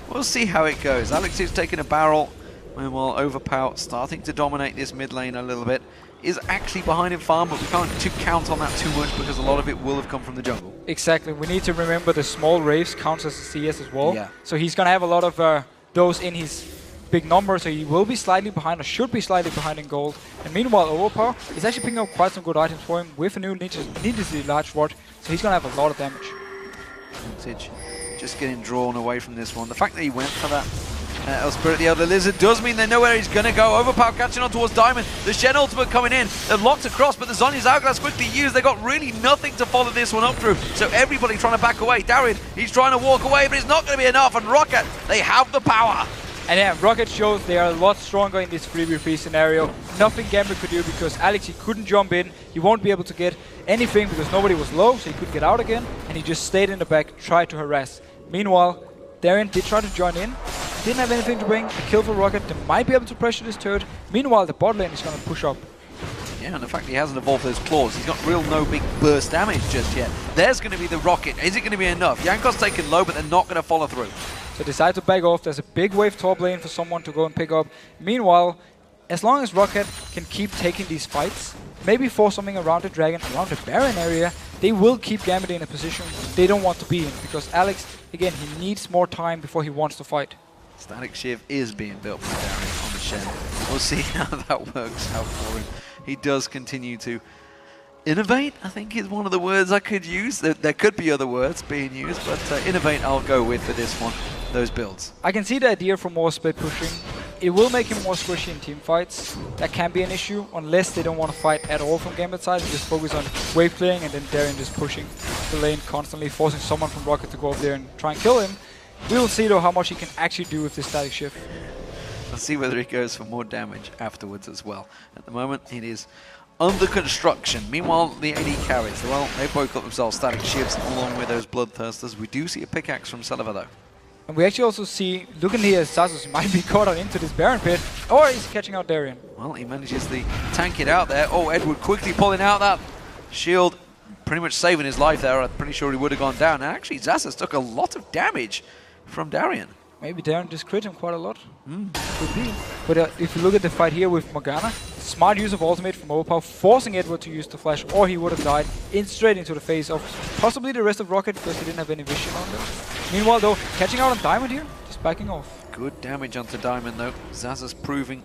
We'll see how it goes. Alex is taking a barrel, while Overpower starting to dominate this mid lane a little bit. Is actually behind in farm, but we can't count on that too much because a lot of it will have come from the jungle. Exactly. We need to remember the small waves counts as a CS as well. Yeah. So he's going to have a lot of those in his big number, so he will be slightly behind, or should be slightly behind in gold. And meanwhile, Overpower is actually picking up quite some good items for him with a new needlessly large rod, so he's going to have a lot of damage. Kha'zix just getting drawn away from this one. The fact that he went for that Spirit the Elder Lizard does mean they know where he's going to go. Overpower catching on towards Diamond. The Shen ultimate coming in. They're locked across, but the Zhonya's Hourglass quickly used. They got really nothing to follow this one up through. So everybody trying to back away. Darian, he's trying to walk away, but it's not going to be enough. And Roccat, they have the power. And yeah, Roccat shows they are a lot stronger in this 3v3 scenario. Nothing Gambit could do because Alex, he couldn't jump in. He won't be able to get anything because nobody was low, so he couldn't get out again. And he just stayed in the back, tried to harass. Meanwhile, Darian did try to join in. Didn't have anything to bring. A kill for Roccat. They might be able to pressure this turret. Meanwhile, the bot lane is going to push up. Yeah, and the fact he hasn't evolved those claws, he's got real no big burst damage just yet. There's going to be the rocket. Is it going to be enough? Yankov's taken low, but they're not going to follow through. So decide to back off. There's a big wave top lane for someone to go and pick up. Meanwhile, as long as Roccat can keep taking these fights, maybe force something around the dragon, around the Baron area, they will keep Gambit in a position they don't want to be in. Because Alex, again, he needs more time before he wants to fight. Static Shiv is being built by Darian on the Shen. We'll see how that works out for him. He does continue to innovate, I think is one of the words I could use. There could be other words being used, but innovate I'll go with for this one, those builds. I can see the idea for more split pushing. It will make him more squishy in team fights. That can be an issue, unless they don't want to fight at all from Gambit side and just focus on wave clearing and then Darian just pushing the lane constantly, forcing someone from Roccat to go up there and try and kill him. We will see though how much he can actually do with this Static Shift. Let's see whether he goes for more damage afterwards as well. At the moment, it is under construction. Meanwhile, the AD carries. Well, they both got themselves Static Shifts along with those Bloodthirsters. We do see a pickaxe from Selva though. And we actually also see, looking here, Kha'zix might be caught on into this Baron pit, or he's catching out Darian. Well, he manages to tank it out there. Oh, Edward quickly pulling out that shield, pretty much saving his life there. I'm pretty sure he would have gone down. And actually, Kha'zix took a lot of damage from Darian. Maybe Darian just crit him quite a lot. Could be. But if you look at the fight here with Morgana, smart use of ultimate from Overpower, forcing Edward to use the flash, or he would have died straight into the face of possibly the rest of Roccat because he didn't have any vision on them. Meanwhile though, catching out on Diamond here, just backing off. Good damage onto Diamond though. Kha'zix proving,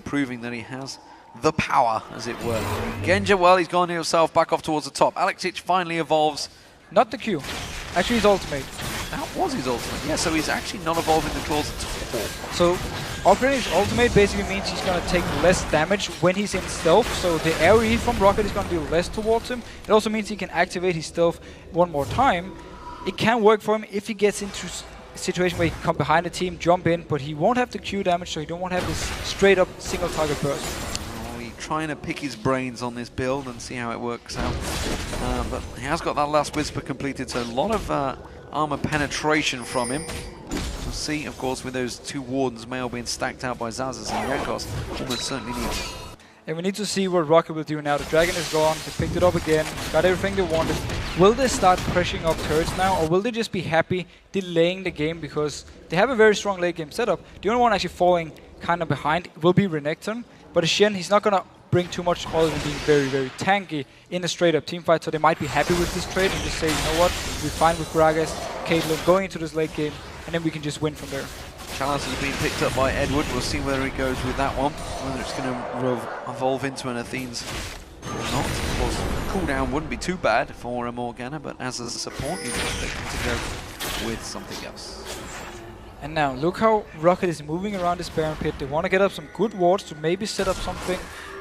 proving that he has the power, as it were. Genja, well, he's gone himself back off towards the top. Kha'zix finally evolves. Not the Q. Actually his ultimate. That was his ultimate. Yeah, so he's actually not evolving the claws at all. So upgrading his ultimate basically means he's going to take less damage when he's in stealth. So the AoE from Roccat is going to do less towards him. It also means he can activate his stealth one more time. It can work for him if he gets into a situation where he can come behind the team, jump in, but he won't have the Q damage, so he don't want to have this straight up single target burst. Trying to pick his brains on this build and see how it works out. But he has got that last Whisper completed, so a lot of armor penetration from him. We'll see, of course, with those two Wardens Mail being stacked out by Kha'zix and Yankos, almost certainly needed. And we need to see what Roccat will do now. The Dragon is gone, they picked it up again, got everything they wanted. Will they start pressuring up turrets now, or will they just be happy delaying the game because they have a very strong late game setup? The only one actually falling kind of behind will be Renekton, but Shen, he's not going to bring too much other than being very, very tanky in a straight-up team fight, so they might be happy with this trade and just say, you know what, we're fine with Gragas, Caitlyn going into this late game, and then we can just win from there. Chalice has been picked up by Edward. We'll see whether he goes with that one, whether it's going to evolve into an Athene's or not. Of course, cooldown wouldn't be too bad for a Morgana, but as a support, you'd expect him to go with something else. And now, look how Roccat is moving around this Baron pit. They want to get up some good wards to maybe set up something.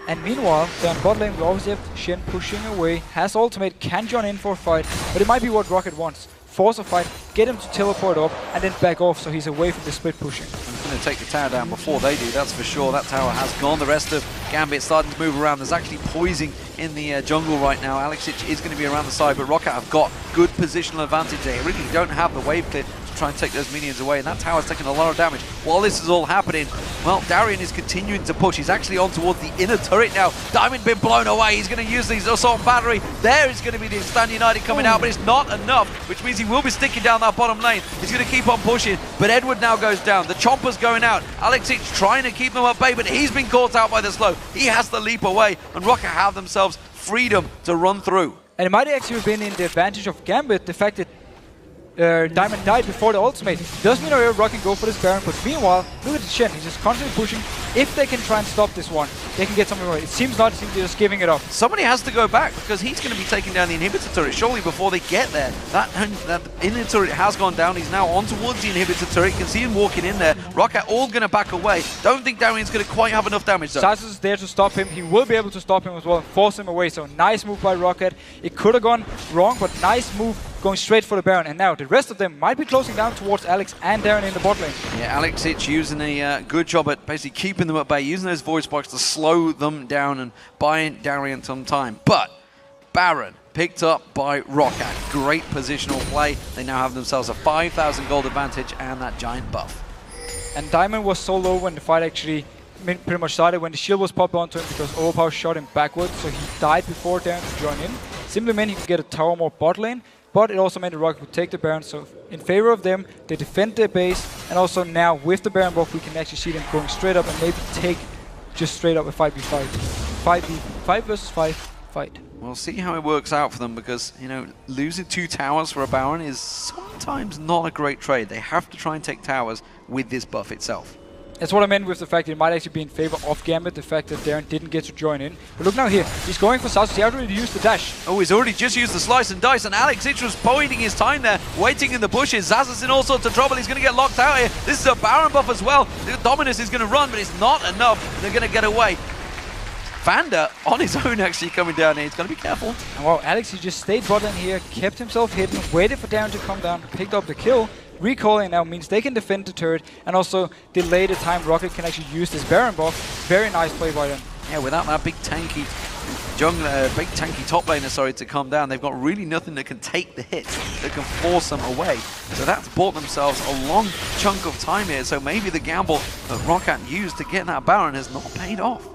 And meanwhile, down bot lane, we obviously have Shen pushing away. Has ultimate, can join in for a fight. But it might be what Roccat wants. Force a fight, get him to teleport up, and then back off so he's away from the split pushing. I'm going to take the tower down before they do, that's for sure. That tower has gone. The rest of Gambit starting to move around. There's actually poising in the jungle right now. Kha'zix is going to be around the side, but Roccat have got good positional advantage. They really don't have the wave clear to try and take those minions away, and that tower's taking a lot of damage. While this is all happening, well, Darian is continuing to push. He's actually on towards the inner turret now. Diamond been blown away. He's going to use these assault battery. There is going to be the Stand United coming out, but it's not enough, which means he will be sticking down that bottom lane. He's going to keep on pushing, but Edward now goes down. The Chomper's going out. Kha'zix trying to keep them at bay, but he's been caught out by the slow. He has to leap away, and Roccat have themselves freedom to run through. And it might actually have been in the advantage of Gambit, the fact that Diamond died before the ultimate. Doesn't mean Roccat can go for this Baron, but meanwhile, look at the Shen. He's just constantly pushing. If they can try and stop this one, they can get something right. It seems not, it seems they're just giving it up. Somebody has to go back because he's going to be taking down the inhibitor turret surely before they get there. That inhibitor turret has gone down. He's now on towards the inhibitor turret. You can see him walking in there. Roccat all going to back away. Don't think Darian's going to quite have enough damage though. Kha'zix is there to stop him. He will be able to stop him as well and force him away. So nice move by Roccat. It could have gone wrong, but nice move going straight for the Baron. And now the rest of them might be closing down towards Alex and Darren in the bot lane. Yeah, Kha'zix using a good job at basically keeping them at bay, using those voice box to slow them down and buying Darian some time. But Baron picked up by Roccat. Great positional play. They now have themselves a 5,000 gold advantage and that giant buff. And Diamond was so low when the fight actually pretty much started, when the shield was popped onto him because Overpower shot him backwards, so he died before Darren could join in. Simply meant he could get a tower more bot lane, but it also meant the Roccat would take the Baron, so in favor of them, they defend their base, and also now with the Baron buff, we can actually see them going straight up and maybe take just straight up a 5v5. 5 versus 5 fight. We'll see how it works out for them because, you know, losing 2 towers for a Baron is sometimes not a great trade. They have to try and take towers with this buff itself. That's what I meant with the fact that it might actually be in favor of Gambit, the fact that Darren didn't get to join in. But look now here, he's going for South. He already used the dash. Oh, he's already just used the slice and dice, and Kha'zix was biding his time there, waiting in the bushes. Xaxus in all sorts of trouble. He's going to get locked out here. This is a Baron buff as well. The Dominus is going to run, but it's not enough. They're going to get away. Vander on his own actually coming down here. He's going to be careful. And wow, Alex, he just stayed bot lane here, kept himself hidden, waited for Darren to come down, picked up the kill. Recalling now means they can defend the turret and also delay the time Roccat can actually use this Baron buff. Very nice play by them. Yeah, without that big tanky jungler, big tanky top laner, sorry, to come down, they've got really nothing that can take the hits, that can force them away. So that's bought themselves a long chunk of time here. So maybe the gamble that Roccat used to get that Baron has not paid off.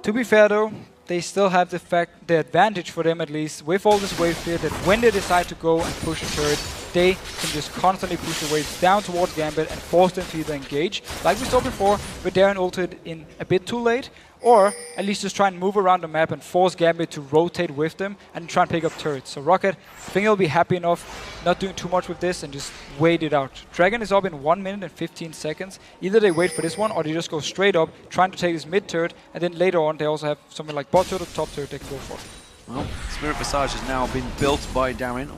To be fair though, they still have the advantage for them at least with all this wave clear that when they decide to go and push a turret, they can just constantly push the waves down towards Gambit and force them to either engage, like we saw before, where Darren ulted in a bit too late, or at least just try and move around the map and force Gambit to rotate with them and try and pick up turrets. So Roccat, I think he'll be happy enough not doing too much with this and just wait it out. Dragon is up in 1 minute and 15 seconds. Either they wait for this one or they just go straight up trying to take this mid turret, and then later on they also have something like bot turret or top turret they can go for. Well, Spirit Visage has now been built by Darren.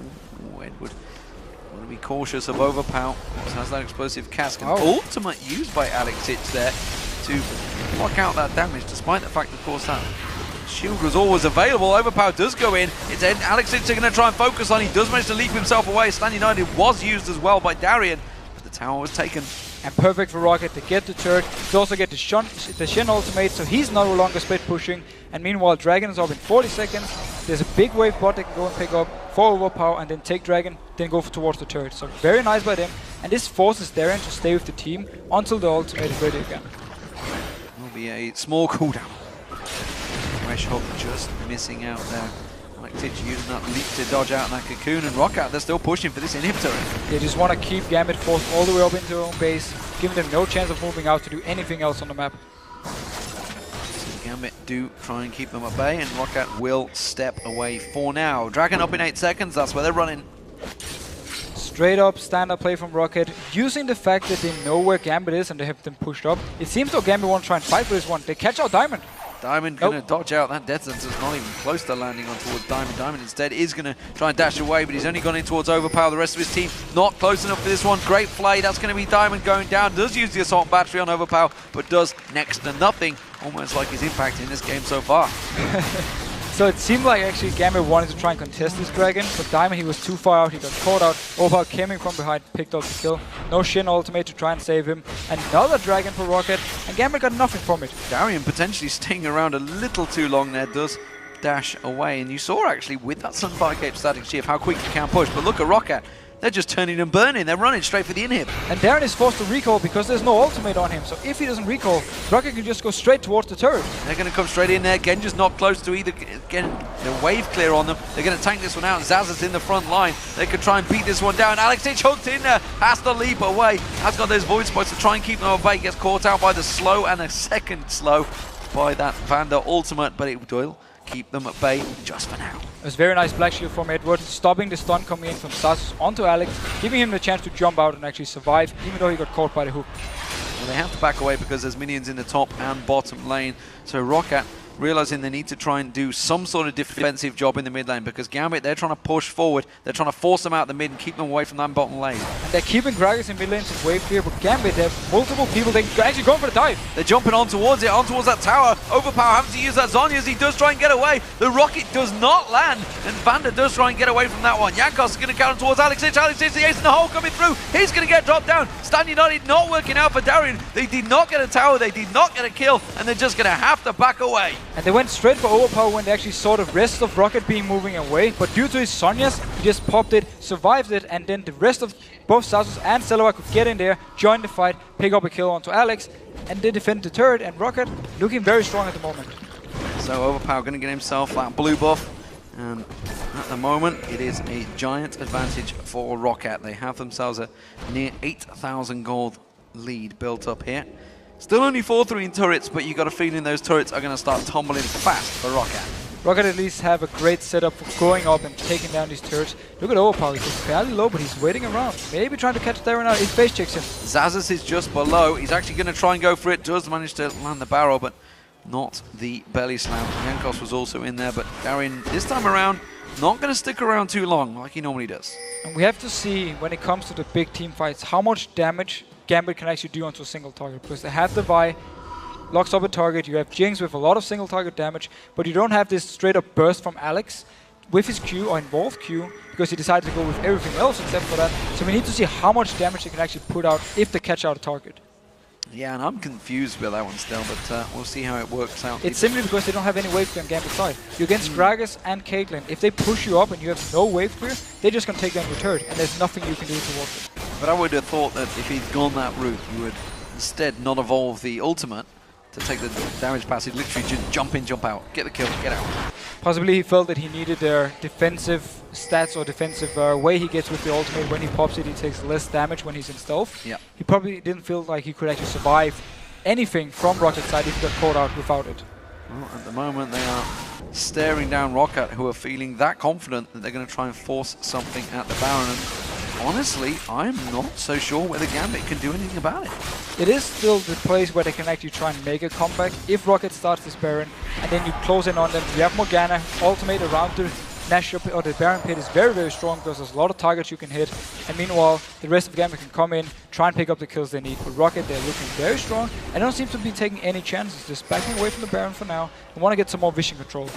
Oh, Edward. Want to be cautious of Overpower. Has that explosive cask. An ultimate used by Kha'zix there to block out that damage, despite the fact, of course, that shield was always available. Overpower does go in. It's Kha'zix going to try and focus on. He does manage to leap himself away. Stand United was used as well by Darien, but the tower was taken. And perfect for Roccat to get the turret. To also get the Shen ultimate, so he's no longer split pushing. And meanwhile, Dragon is up in 40 seconds. There's a big wave bot they can go and pick up for Overpower and then take Dragon, then go towards the turret. So very nice by them. And this forces Darren to stay with the team until the ultimate is ready again. Will be a small cooldown. Threshold just missing out there. Kha'zix using that leap to dodge out in that cocoon, and Roccat, they're still pushing for this inhibitor. They just want to keep Gambit forced all the way up into their own base, giving them no chance of moving out to do anything else on the map. So Gambit do try and keep them at bay, and Roccat will step away for now. Dragon up in 8 seconds, that's where they're running. Straight up stand-up play from Roccat, using the fact that they know where Gambit is and they have them pushed up. It seems though Gambit won't try and fight for this one. They catch out Diamond. Diamond going to dodge out. That death sentence's not even close to landing on towards Diamond. Diamond instead is going to try and dash away, but he's only gone in towards Overpower. The rest of his team not close enough for this one. Great play. That's going to be Diamond going down. Does use the assault battery on Overpower, but does next to nothing. Almost like his impact in this game so far. So it seemed like actually Gambit wanted to try and contest this Dragon, but Diamond, he was too far out, he got caught out. Overpower came in from behind, picked up the kill. No Shin ultimate to try and save him. Another Dragon for Roccat, and Gambit got nothing from it. Darian potentially staying around a little too long there, does dash away. And you saw actually with that Sunfire Cape static shift how quick you can push, but look at Roccat. They're just turning and burning. They're running straight for the inhib. And Darren is forced to recall because there's no ultimate on him. So if he doesn't recall, Roccat can just go straight towards the turret. They're going to come straight in there. Genja's not close to either. Again, the wave clear on them. They're going to tank this one out. Xaxix in the front line. They could try and beat this one down. Kha'zix hooked in there. Has to leap away. Has got those void spots to try and keep them at bay. Gets caught out by the slow and a second slow by that Vander ultimate. But it will keep them at bay just for now. It was very nice Black Shield from Edward, stopping the stun coming in from Kha'zix onto Alex, giving him the chance to jump out and actually survive, even though he got caught by the hook. Well, they have to back away because there's minions in the top and bottom lane. So Roccat realizing they need to try and do some sort of defensive job in the mid lane because Gambit, they're trying to push forward. They're trying to force them out the mid and keep them away from that bottom lane. And they're keeping Kha'zix in mid lane to wave clear, but Gambit, they have multiple people. They're actually going for the dive. They're jumping on towards it, on towards that tower. Overpower having to use that Zhonya as he does try and get away. The rocket does not land, and Vander does try and get away from that one. Jankos is going to counter towards Kha'zix. Kha'zix, the ace in the hole coming through. He's going to get dropped down. Stan United not working out for Darian. They did not get a tower, they did not get a kill, and they're just going to have to back away. And they went straight for Overpower when they actually saw the rest of Roccat being moving away, but due to his Zhonyas, he just popped it, survived it, and then the rest of both Xaxix and Selva could get in there, join the fight, pick up a kill onto Alex, and they defend the turret, and Roccat looking very strong at the moment. So Overpower going to get himself that blue buff, and at the moment it is a giant advantage for Roccat. They have themselves a near 8,000 gold lead built up here. Still only 4-3 in turrets, but you got a feeling those turrets are going to start tumbling fast for Roccat. Roccat at least have a great setup for going up and taking down these turrets. Look at Overpower, he's fairly low, but he's waiting around. Maybe trying to catch Darren out. He face checks him. Xaxix is just below. He's actually going to try and go for it. Does manage to land the barrel, but not the belly slam. Jankos was also in there, but Darren, this time around, not going to stick around too long like he normally does. And we have to see, when it comes to the big team fights, how much damage Gambit can actually do onto a single target, because they have the Vi, locks up a target, you have Jinx with a lot of single target damage, but you don't have this straight up burst from Alex with his Q or involved Q, because he decided to go with everything else except for that. So we need to see how much damage they can actually put out if they catch out a target. Yeah, and I'm confused with that one still, but we'll see how it works out. It's simply because they don't have any wave clear on Gambit's side. You're against Kha'zix and Caitlyn. If they push you up and you have no wave clear, they're just going to take down your turret, and there's nothing you can do towards it. But I would have thought that if he'd gone that route, you would instead not evolve the ultimate to take the damage passage, literally just jump in, jump out, get the kill, get out. Possibly he felt that he needed their defensive stats or defensive way he gets with the ultimate. When he pops it, he takes less damage when he's in stealth. Yeah. He probably didn't feel like he could actually survive anything from Rockat's side if he got caught out without it. Well, at the moment they are staring down Roccat, who are feeling that confident that they're going to try and force something at the Baron. And honestly, I'm not so sure whether Gambit can do anything about it. It is still the place where they can actually try and make a comeback. If Roccat starts this Baron, and then you close in on them, you have Morgana, ultimate around the Nash or the Baron pit is very, very strong because there's a lot of targets you can hit. And meanwhile, the rest of Gambit can come in, try and pick up the kills they need. But Roccat, they're looking very strong and don't seem to be taking any chances. Just backing away from the Baron for now and want to get some more vision control.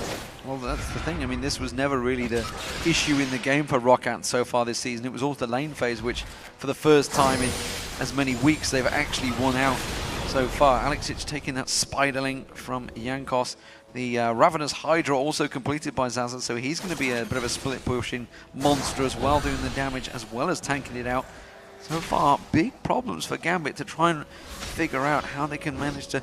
Well, that's the thing. I mean, this was never really the issue in the game for Roccat so far this season. It was also the lane phase, which for the first time in as many weeks, they've actually won out so far. Kha'zix taking that Spiderling from Jankos. The Ravenous Hydra also completed by Xaxix, so he's going to be a bit of a split pushing monster as well, doing the damage as well as tanking it out. So far, big problems for Gambit to try and figure out how they can manage to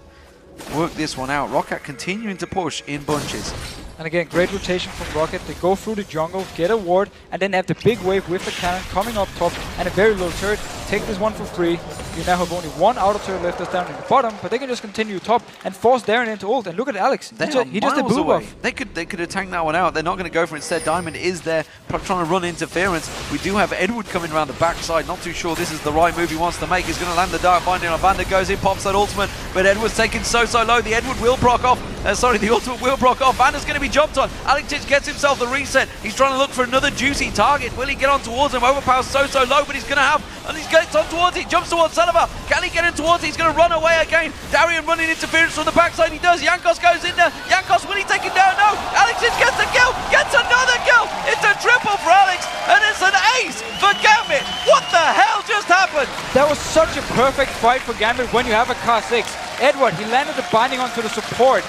work this one out. Roccat continuing to push in bunches. And again, great rotation from Roccat. They go through the jungle, get a ward, and then have the big wave with the cannon coming up top and a very low turret. Take this one for free. You now have only one outer turret left that's down in the bottom, but they can just continue top and force Darien into ult. And look at Alex. He just did boo buff. They could have tanked that one out. They're not going to go for it. Instead, Diamond is there trying to run interference. We do have Edward coming around the backside. Not too sure this is the right move he wants to make. He's going to land the Dark Binding on Vander. Goes in, pops that ultimate, but Edward's taken so low. The Edward will proc off. The ultimate will proc off. Vander's going to be jumped on. Kha'zix gets himself the reset. He's trying to look for another juicy target. Will he get on towards him? Overpower so low, but he's going to have, and he gets on towards it. Jumps towards Salava. Can he get in towards it? He's going to run away again. Darien running interference from the backside. He does. Jankos goes in there. Jankos, will he take him down? No. Kha'zix gets the kill. Gets another kill. It's a triple for Alex, and it's an ace for Gambit. What the hell just happened? That was such a perfect fight for Gambit when you have a Kha'zix. Edward, he landed the binding onto the support,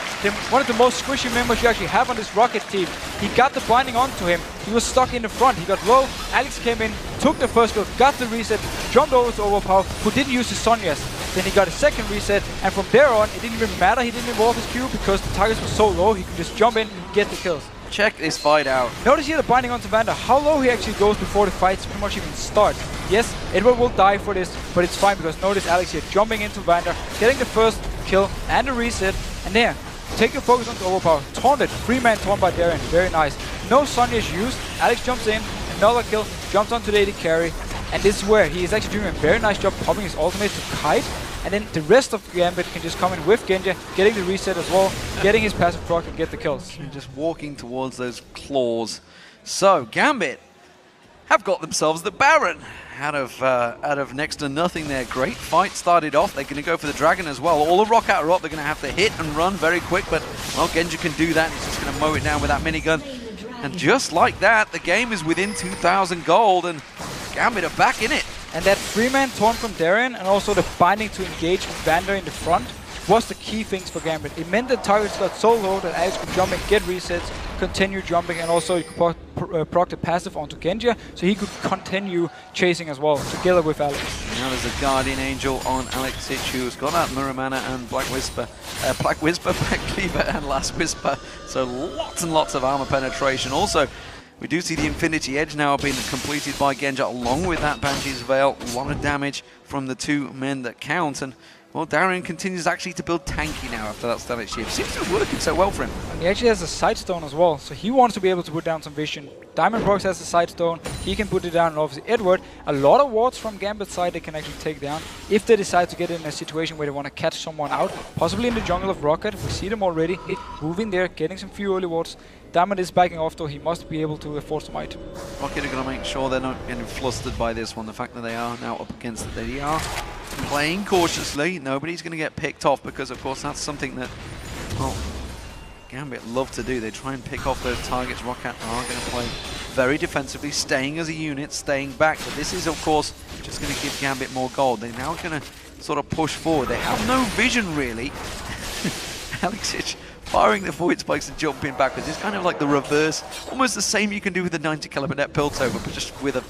one of the most squishy members you actually have on this Roccat team. He got the binding onto him, he was stuck in the front, he got low, Alex came in, took the first kill, got the reset, jumped over to Overpower, who didn't use his Sonyas. Then he got a second reset, and from there on, it didn't even matter he didn't involve his Q because the targets were so low, he could just jump in, get the kills. Check this fight out. Notice here the binding onto Vander, how low he actually goes before the fights pretty much even start. Yes, Edward will die for this, but it's fine because notice Alex here jumping into Vander, getting the first kill and the reset, and there, take your focus onto Overpower. Taunted, 3-man taunt by Darien, very nice. No Sonya's used, Alex jumps in, another kill, jumps onto the AD carry, and this is where he is actually doing a very nice job popping his ultimate to kite, and then the rest of Gambit can just come in with Genja, getting the reset as well, getting his passive proc and get the kills. And just walking towards those claws. So, Gambit have got themselves the Baron out of next to nothing there. Great fight started off. They're going to go for the Dragon as well. All the Roccat are up. They're going to have to hit and run very quick, but, well, Genja can do that. He's just going to mow it down with that minigun. And just like that, the game is within 2,000 gold, and Gambit are back in it. And that 3-man taunt from Darien and also the binding to engage with Vander in the front was the key things for Gambit. It meant the targets got so low that Alex could jump and get resets, continue jumping, and also he could proc the passive onto Genja, so he could continue chasing as well, together with Alex. Now there's a Guardian Angel on Kha'zix, who's got out Mirror Mana and Black Whisper, Black Cleaver and Last Whisper, so lots and lots of armor penetration. Also, we do see the Infinity Edge now being completed by Genja, along with that Banshee's Veil. A lot of damage from the two men that count, and well, Darien continues actually to build tanky now after that static shift. Seems to be working so well for him. And he actually has a side stone as well, so he wants to be able to put down some vision. Diamond Prox has a side stone, he can put it down, and obviously Edward, a lot of wards from Gambit's side they can actually take down if they decide to get in a situation where they want to catch someone out, possibly in the jungle of Roccat. We see them already moving there, getting some few early wards. Diamond is backing off though, he must be able to afford some item. Roccat are going to make sure they're not getting flustered by this one, the fact that they are now up against it. They are playing cautiously, nobody's going to get picked off because of course that's something that, well, Gambit love to do. They try and pick off those targets. Roccat are going to play very defensively, staying as a unit, staying back, but this is of course just going to give Gambit more gold. They're now going to sort of push forward. They have no vision really. Kha'zix firing the void spikes and jumping backwards. It's kind of like the reverse, almost the same you can do with the 90 caliber net Piltover, but just with a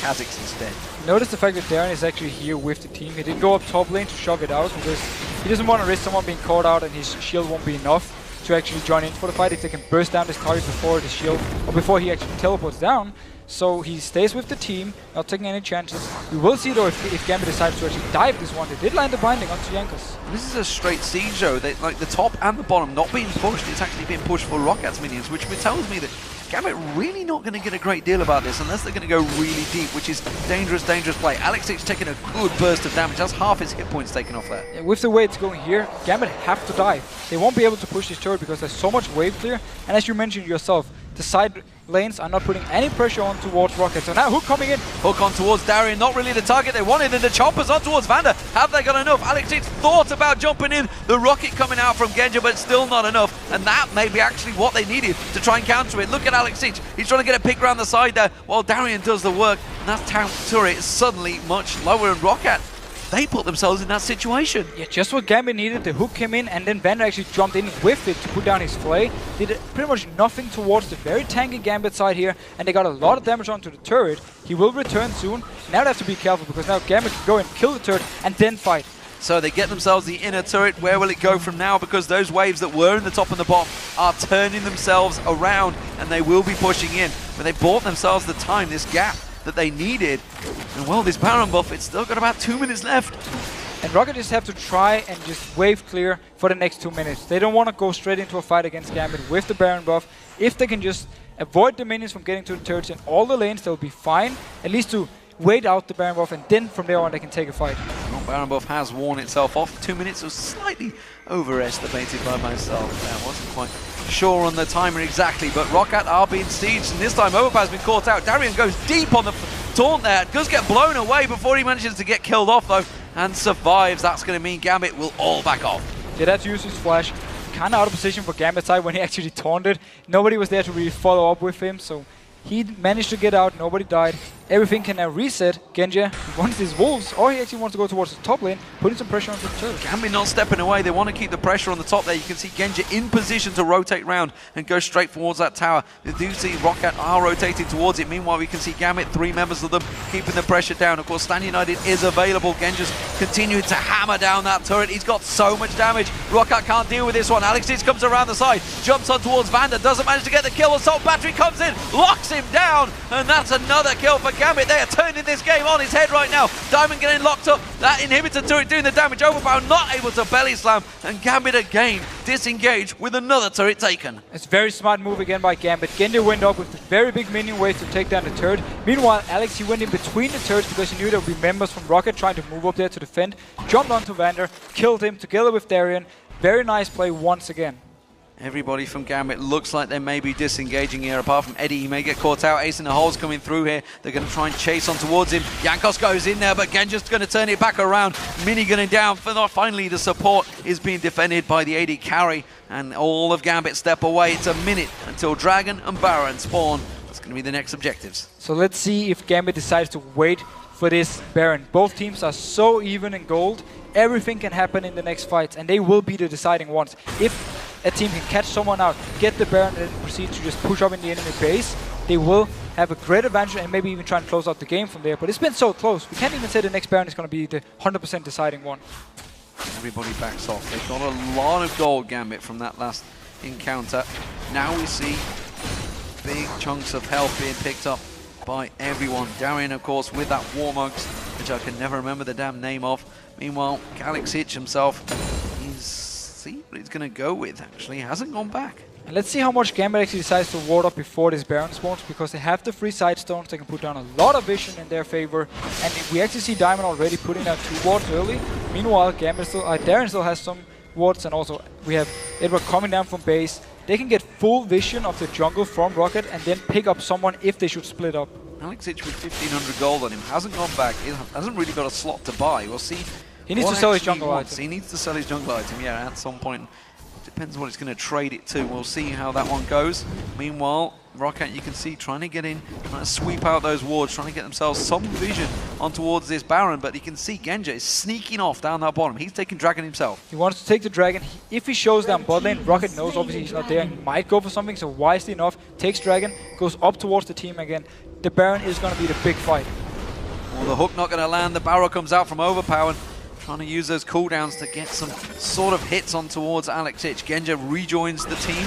Kha'zix instead. Notice the fact that Darien is actually here with the team. He didn't go up top lane to shove it out because he doesn't want to risk someone being caught out and his shield won't be enough to actually join in for the fight if they can burst down this target before the shield, or before he actually teleports down. So he stays with the team, not taking any chances. We will see though if Gambit decides to actually dive this one. They did land the binding onto Jankos. This is a straight siege though. They, like the top and the bottom not being pushed, it's actually being pushed for Rockat's minions, which tells me that Gambit really not going to get a great deal about this unless they're going to go really deep, which is dangerous play. Kha'zix taking a good burst of damage. That's half his hit points taken off there. Yeah, with the way it's going here, Gambit have to dive. They won't be able to push this turret because there's so much wave clear, and as you mentioned yourself, the side lanes are not putting any pressure on towards Roccat. So now Hook coming in. Hook on towards Darien, not really the target they wanted, and the choppers on towards Vander. Have they got enough? Kha'zix thought about jumping in. The rocket coming out from Genja, but still not enough. And that may be actually what they needed to try and counter it. Look at Kha'zix. He's trying to get a pick around the side there while Darien does the work. And that town turret is suddenly much lower, and Roccat, they put themselves in that situation. Yeah, just what Gambit needed. The Hook came in, and then Vander actually jumped in with it to put down his flay. Did pretty much nothing towards the very tanky Gambit side here, and they got a lot of damage onto the turret. He will return soon. Now they have to be careful because now Gambit can go and kill the turret and then fight. So they get themselves the inner turret. Where will it go from now? Because those waves that were in the top and the bottom are turning themselves around, and they will be pushing in. But they bought themselves the time, this gap that they needed. And well, this Baron buff, it's still got about 2 minutes left. And Roccat just have to try and just wave clear for the next 2 minutes. They don't want to go straight into a fight against Gambit with the Baron buff. If they can just avoid the minions from getting to the turrets in all the lanes, they'll be fine. At least to wait out the Baron buff, and then from there on they can take a fight. Well, Baron buff has worn itself off. 2 minutes was slightly overestimated by myself. I wasn't quite sure on the timer exactly, but Roccat are being sieged, and this time Overpower's been caught out. Darian goes deep on the taunt there. Does get blown away before he manages to get killed off though, and survives. That's going to mean Gambit will all back off. Yeah, that's Yusu's flash. Kind of out of position for Gambit's side when he actually taunted. Nobody was there to really follow up with him, so he managed to get out. Nobody died. Everything can now reset. Genja wants his wolves, or he actually wants to go towards the top lane, putting some pressure on the turret. Gambit not stepping away. They want to keep the pressure on the top there. You can see Genja in position to rotate round and go straight towards that tower. You do see Roccat are rotating towards it. Meanwhile, we can see Gambit, 3 members of them, keeping the pressure down. Of course, Stan United is available. Genja's continuing to hammer down that turret. He's got so much damage. Roccat can't deal with this one. Kha'zix comes around the side, jumps on towards Vander, doesn't manage to get the kill. Assault Battery comes in, locks him down, and that's another kill for Gambit. They are turning this game on its head right now. Diamond getting locked up. That inhibitor turret doing the damage. Overpower not able to belly slam, and Gambit again disengaged with another turret taken. It's a very smart move again by Gambit. Genja went up with a very big minion wave to take down the turret. Meanwhile, Alex, he went in between the turrets because he knew there would be members from Roccat trying to move up there to defend. Jumped onto Vander, killed him together with Darian. Very nice play once again. Everybody from Gambit looks like they may be disengaging here, apart from Eddie. He may get caught out. Ace in the hole's coming through here. They're going to try and chase on towards him. Jankos goes in there, but Genja's going to turn it back around. Minigunning down. Finally, the support is being defended by the AD carry, and all of Gambit step away. It's a minute until Dragon and Baron spawn. That's going to be the next objectives. So let's see if Gambit decides to wait for this Baron. Both teams are so even in gold. Everything can happen in the next fights, and they will be the deciding ones. If a team can catch someone out, get the Baron, and proceed to just push up in the enemy base, they will have a great advantage and maybe even try and close out the game from there. But it's been so close. We can't even say the next Baron is going to be the 100% deciding one. Everybody backs off. They've got a lot of gold, Gambit, from that last encounter. Now we see big chunks of health being picked up by everyone. Darian, of course, with that Warmugs, which I can never remember the damn name of. Meanwhile, Kha'zix himself, see what he's going to go with, actually. He hasn't gone back. And let's see how much Gambit actually decides to ward up before this Baron spawns, because they have the free side stones. They can put down a lot of vision in their favor. And we actually see Diamond already putting down 2 wards early. Meanwhile, Darian still has some wards, and also we have Edward coming down from base. They can get full vision of the jungle from Roccat and then pick up someone if they should split up. Kha'zix with 1,500 gold on him hasn't gone back. He hasn't really got a slot to buy. We'll see. He needs to sell his jungle item. He needs to sell his jungle item, yeah, at some point. Depends what it's going to trade it to. We'll see how that one goes. Meanwhile, Roccat, you can see, trying to get in, trying to sweep out those wards, trying to get themselves some vision on towards this Baron. But you can see Genja is sneaking off down that bottom. He's taking Dragon himself. He wants to take the Dragon. If he shows down bot lane, Roccat knows obviously he's not there and might go for something. So wisely enough, takes Dragon, goes up towards the team again. The Baron is going to be the big fight. Well, the hook not going to land. The barrel comes out from Overpower. Trying to use those cooldowns to get some sort of hits on towards Kha'zix. Genja rejoins the team,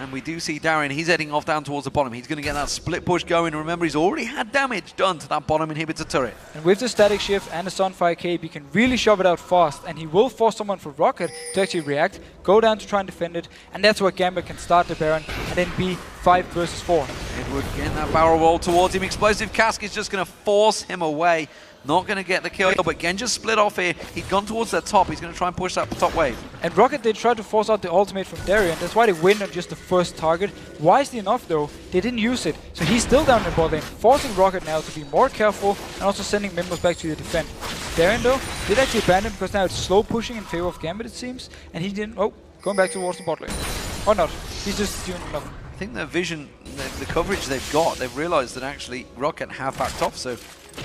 and we do see Darian. He's heading off down towards the bottom. He's going to get that split push going. Remember, he's already had damage done to that bottom inhibitor turret. And with the static shift and the Sunfire Cape, he can really shove it out fast, and he will force someone for Roccat to actually react, go down to try and defend it, and that's where Gambit can start the Baron and then be 5 versus 4. Edward getting that barrel roll towards him. Explosive Cask is just going to force him away. Not going to get the kill, but Genja split off here. He'd gone towards the top. He's going to try and push that top wave. And Roccat, they tried to force out the ultimate from Darian. That's why they win on just the first target. Wisely enough, though, they didn't use it. So he's still down in the bot lane, forcing Roccat now to be more careful and also sending members back to the defend. Darian, though, did actually abandon because now it's slow pushing in favor of Gambit, it seems. And he didn't... Oh, going back towards the bot lane. Or not. He's just doing nothing. I think their vision, the coverage they've got, they've realized that actually Roccat have backed off, so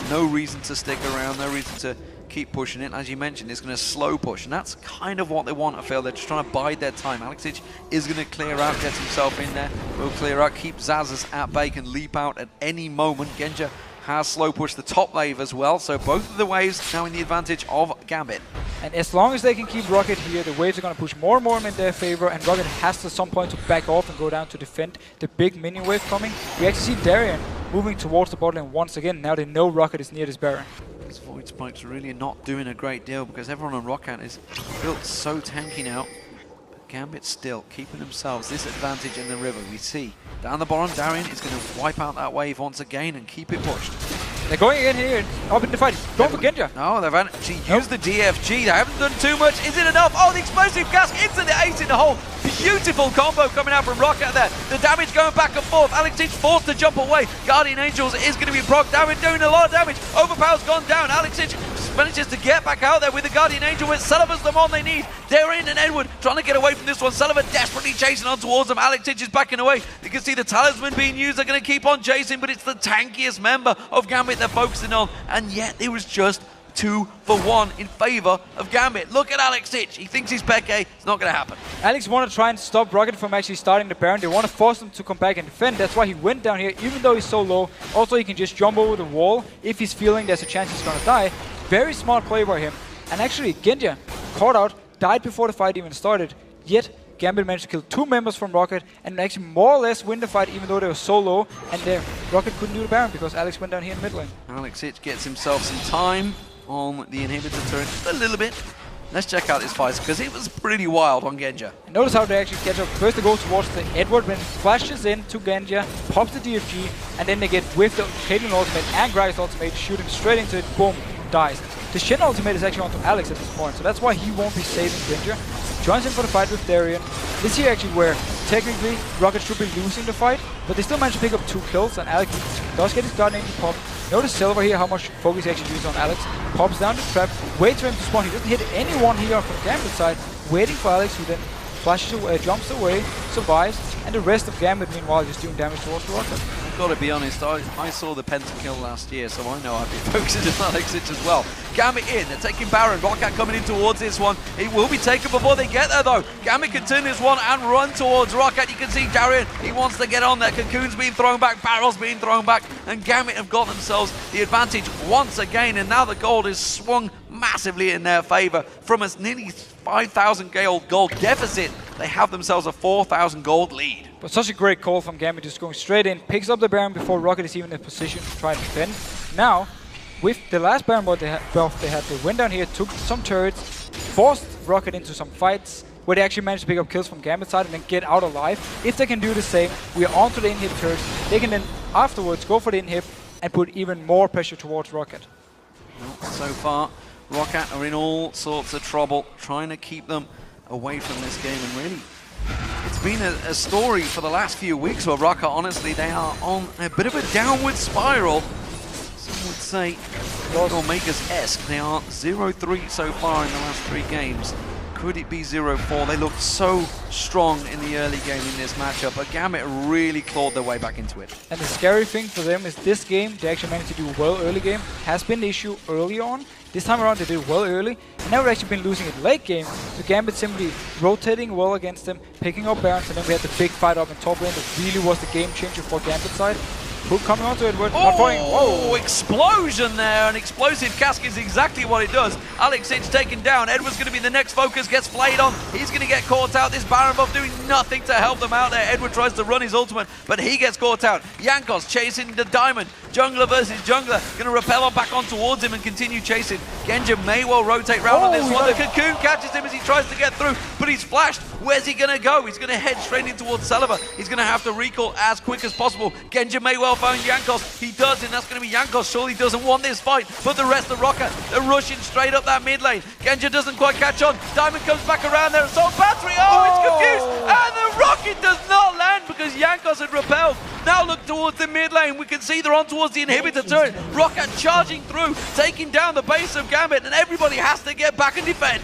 no reason to stick around, no reason to keep pushing it. As you mentioned, it's going to slow push, and that's kind of what they want, I feel. They're just trying to bide their time. Kha'zix is going to clear out, get himself in there, will clear out, keep Xaxus at bay, can leap out at any moment. Genja has slow pushed the top wave as well, so both of the waves now in the advantage of Gambit. And as long as they can keep Roccat here, the waves are going to push more and more in their favor, and Roccat has to at some point to back off and go down to defend the big minion wave coming. We actually see Darien moving towards the bot lane once again. Now they know Roccat is near this Baron. These Void Spikes really not doing a great deal because everyone on Roccat is built so tanky now. But Gambit still keeping themselves this advantage in the river. We see down the bottom, Darien is going to wipe out that wave once again and keep it pushed. They're going again here, up in the fight. Don't forget ya. No, they've actually used the DFG. They haven't done too much. Is it enough? Oh, the explosive gas into the ace in the hole. Beautiful combo coming out from Roccat there. The damage going back and forth. Kha'zix forced to jump away. Guardian Angels is going to be proc. Darien doing a lot of damage. Overpower's gone down. Kha'zix manages to get back out there with the Guardian Angel, with Sullivan's the one they need. Darien and Edward trying to get away from this one. Sullivan desperately chasing on towards them. Kha'zix is backing away. You can see the talisman being used. They're going to keep on chasing, but it's the tankiest member of Gambit they're focusing on. And yet it was just 2 for 1 in favor of Gambit. Look at Kha'zix. He thinks he's Peke. It's not going to happen. Alex want to try and stop Roccat from actually starting the Baron. They want to force him to come back and defend. That's why he went down here, even though he's so low. Also, he can just jump over the wall if he's feeling there's a chance he's going to die. Very smart play by him. And actually, Genja caught out, died before the fight even started. Yet, Gambit managed to kill 2 members from Roccat and actually more or less win the fight, even though they were so low. And Roccat couldn't do the Baron because Alex went down here in mid lane. Kha'zix gets himself some time on the inhibitor turret, just a little bit. Let's check out this fight because it was pretty wild on Genja. And notice how they actually catch up. First they go towards the Edward, when flashes in to Genja, pops the DFG, and then they get with the Caitlyn ultimate and Gragas ultimate, shooting straight into it, boom, dies. The Shen ultimate is actually onto Alex at this point, so that's why he won't be saving Genja. Joins in for the fight with Darien. This here actually where technically Roccat should be losing the fight, but they still manage to pick up 2 kills, and Alex does get his Guardian Angel pop. Notice Silver here, how much focus he actually uses on Alex. Pops down the trap, waits for him to spawn. He doesn't hit anyone here from the Gambit side, waiting for Alex, who then flashes away, jumps away, survives, and the rest of Gambit meanwhile just doing damage towards Roccat. I've got to be honest, I saw the pentakill last year, so I know I'd be focusing on Kha'zix as well. Gambit in, they're taking Baron. Roccat coming in towards this one. It will be taken before they get there though. Gambit can turn this one and run towards Roccat. You can see Darien, he wants to get on there. Cocoon's being thrown back, Barrel's being thrown back, and Gambit have got themselves the advantage once again, and now the gold is swung massively in their favor. From a nearly 5,000 gold deficit, they have themselves a 4,000 gold lead. But such a great call from Gambit, just going straight in, picks up the Baron before Roccat is even in a position to try to defend. Now, with the last Baron buff they went down here, took some turrets, forced Roccat into some fights, where they actually managed to pick up kills from Gambit side and then get out alive. If they can do the same, we are onto the inhib turrets, they can then afterwards go for the inhib and put even more pressure towards Roccat. So far, Roccat are in all sorts of trouble, trying to keep them away from this game, and really, it's been a story for the last few weeks where Roccat, honestly, they are on a bit of a downward spiral. Some would say, Omegas-esque. They are 0-3 so far in the last 3 games. Could it be 0-4? They looked so strong in the early game in this matchup, but Gambit really clawed their way back into it. And the scary thing for them is this game, they actually managed to do well early game. Has been the issue early on. This time around they did well early, and now we've actually been losing it late game. So Gambit simply rotating well against them, picking up Barons, and then we had the big fight up in top lane that really was the game changer for Gambit side. Hook coming onto Edward, not falling. Oh, explosion there, an explosive cask is exactly what it does. Kha'zix taken down, Edward's going to be the next focus, gets flayed on, he's going to get caught out. This Baron buff doing nothing to help them out there. Edward tries to run his ultimate, but he gets caught out. Jankos chasing the diamond, jungler versus jungler, going to rappel on back on towards him and continue chasing. Genja may well rotate round on this one. The Cocoon catches him as he tries to get through, but he's flashed. Where's he going to go? He's going to head straight in towards Celeber. He's going to have to recall as quick as possible. Genja may well find Jankos. He does, and that's going to be Jankos. Surely doesn't want this fight, but the rest of Roccat, they're rushing straight up that mid lane. Genja doesn't quite catch on. Diamond comes back around there. Assault battery. Oh, it's confused. And the rocket does not land because Jankos had repelled. Now look towards the mid lane. We can see they're on towards the inhibitor turret. Roccat charging through, taking down the base of Gambit, and everybody has to get back and defend.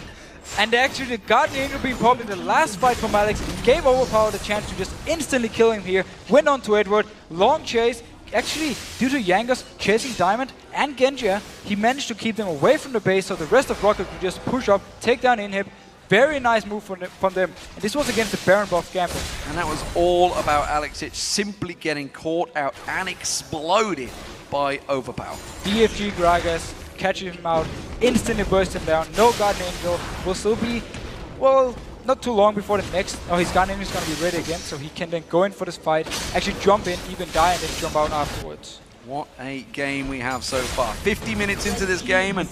And actually the Guardian Angel being popped in the last fight from Alex gave Overpower the chance to just instantly kill him here. Went on to Edward, long chase. Actually, due to Jankos chasing Diamond and Genja, he managed to keep them away from the base, so the rest of Roccat could just push up, take down Inhib. Very nice move from them. And this was against the Baron buff Gambit. And that was all about Kha'zix simply getting caught out and exploded by Overpower. DFG Gragas, catches him out, instantly bursts him down. No Guardian Angel, will still be, well, not too long before the next. Oh, his Guardian Angel is going to be ready again, so he can then go in for this fight, actually jump in, even die, and then jump out afterwards. What a game we have so far. 50 minutes into this game, and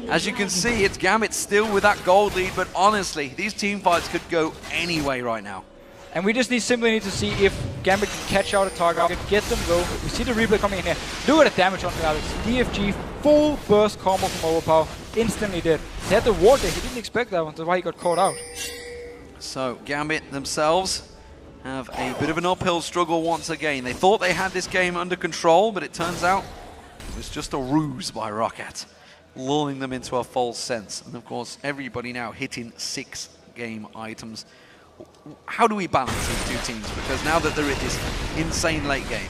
as you can see, it's Gambit still with that gold lead, but honestly, these team fights could go any way right now. And we just simply need to see if Gambit can catch out a target, get them low. We see the replay coming in here. Look at the damage on Kha'zix. DFG, full burst combo from Overpower, instantly dead. He had the ward there, he didn't expect that one, that's why he got caught out. So, Gambit themselves have a bit of an uphill struggle once again. They thought they had this game under control, but it turns out it was just a ruse by Roccat, lulling them into a false sense. And of course, everybody now hitting 6 game items. How do we balance these two teams? Because now that they're in this insane late game,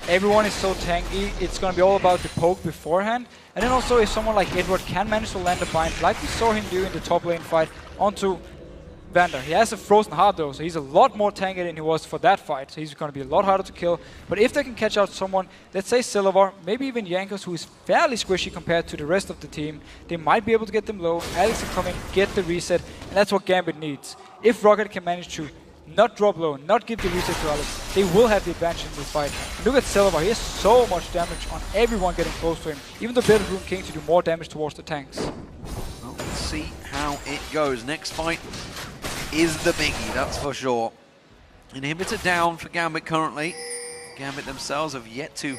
everyone is so tanky, it's going to be all about the poke beforehand. And then also if someone like Edward can manage to land a bind, like we saw him do in the top lane fight, onto Vander. He has a frozen heart though, so he's a lot more tanky than he was for that fight. So he's going to be a lot harder to kill. But if they can catch out someone, let's say Silver, maybe even Jankos, who is fairly squishy compared to the rest of the team, they might be able to get them low. Alex can come in, get the reset, and that's what Gambit needs. If Roccat can manage to not drop low, not give the reset to Alex, they will have the advantage in this fight. And look at Silver, he has so much damage on everyone getting close to him. Even the Bedroom King to do more damage towards the tanks. Well, let's see how it goes. Next fight is the biggie, that's for sure. Inhibitor down for Gambit currently. Gambit themselves have yet to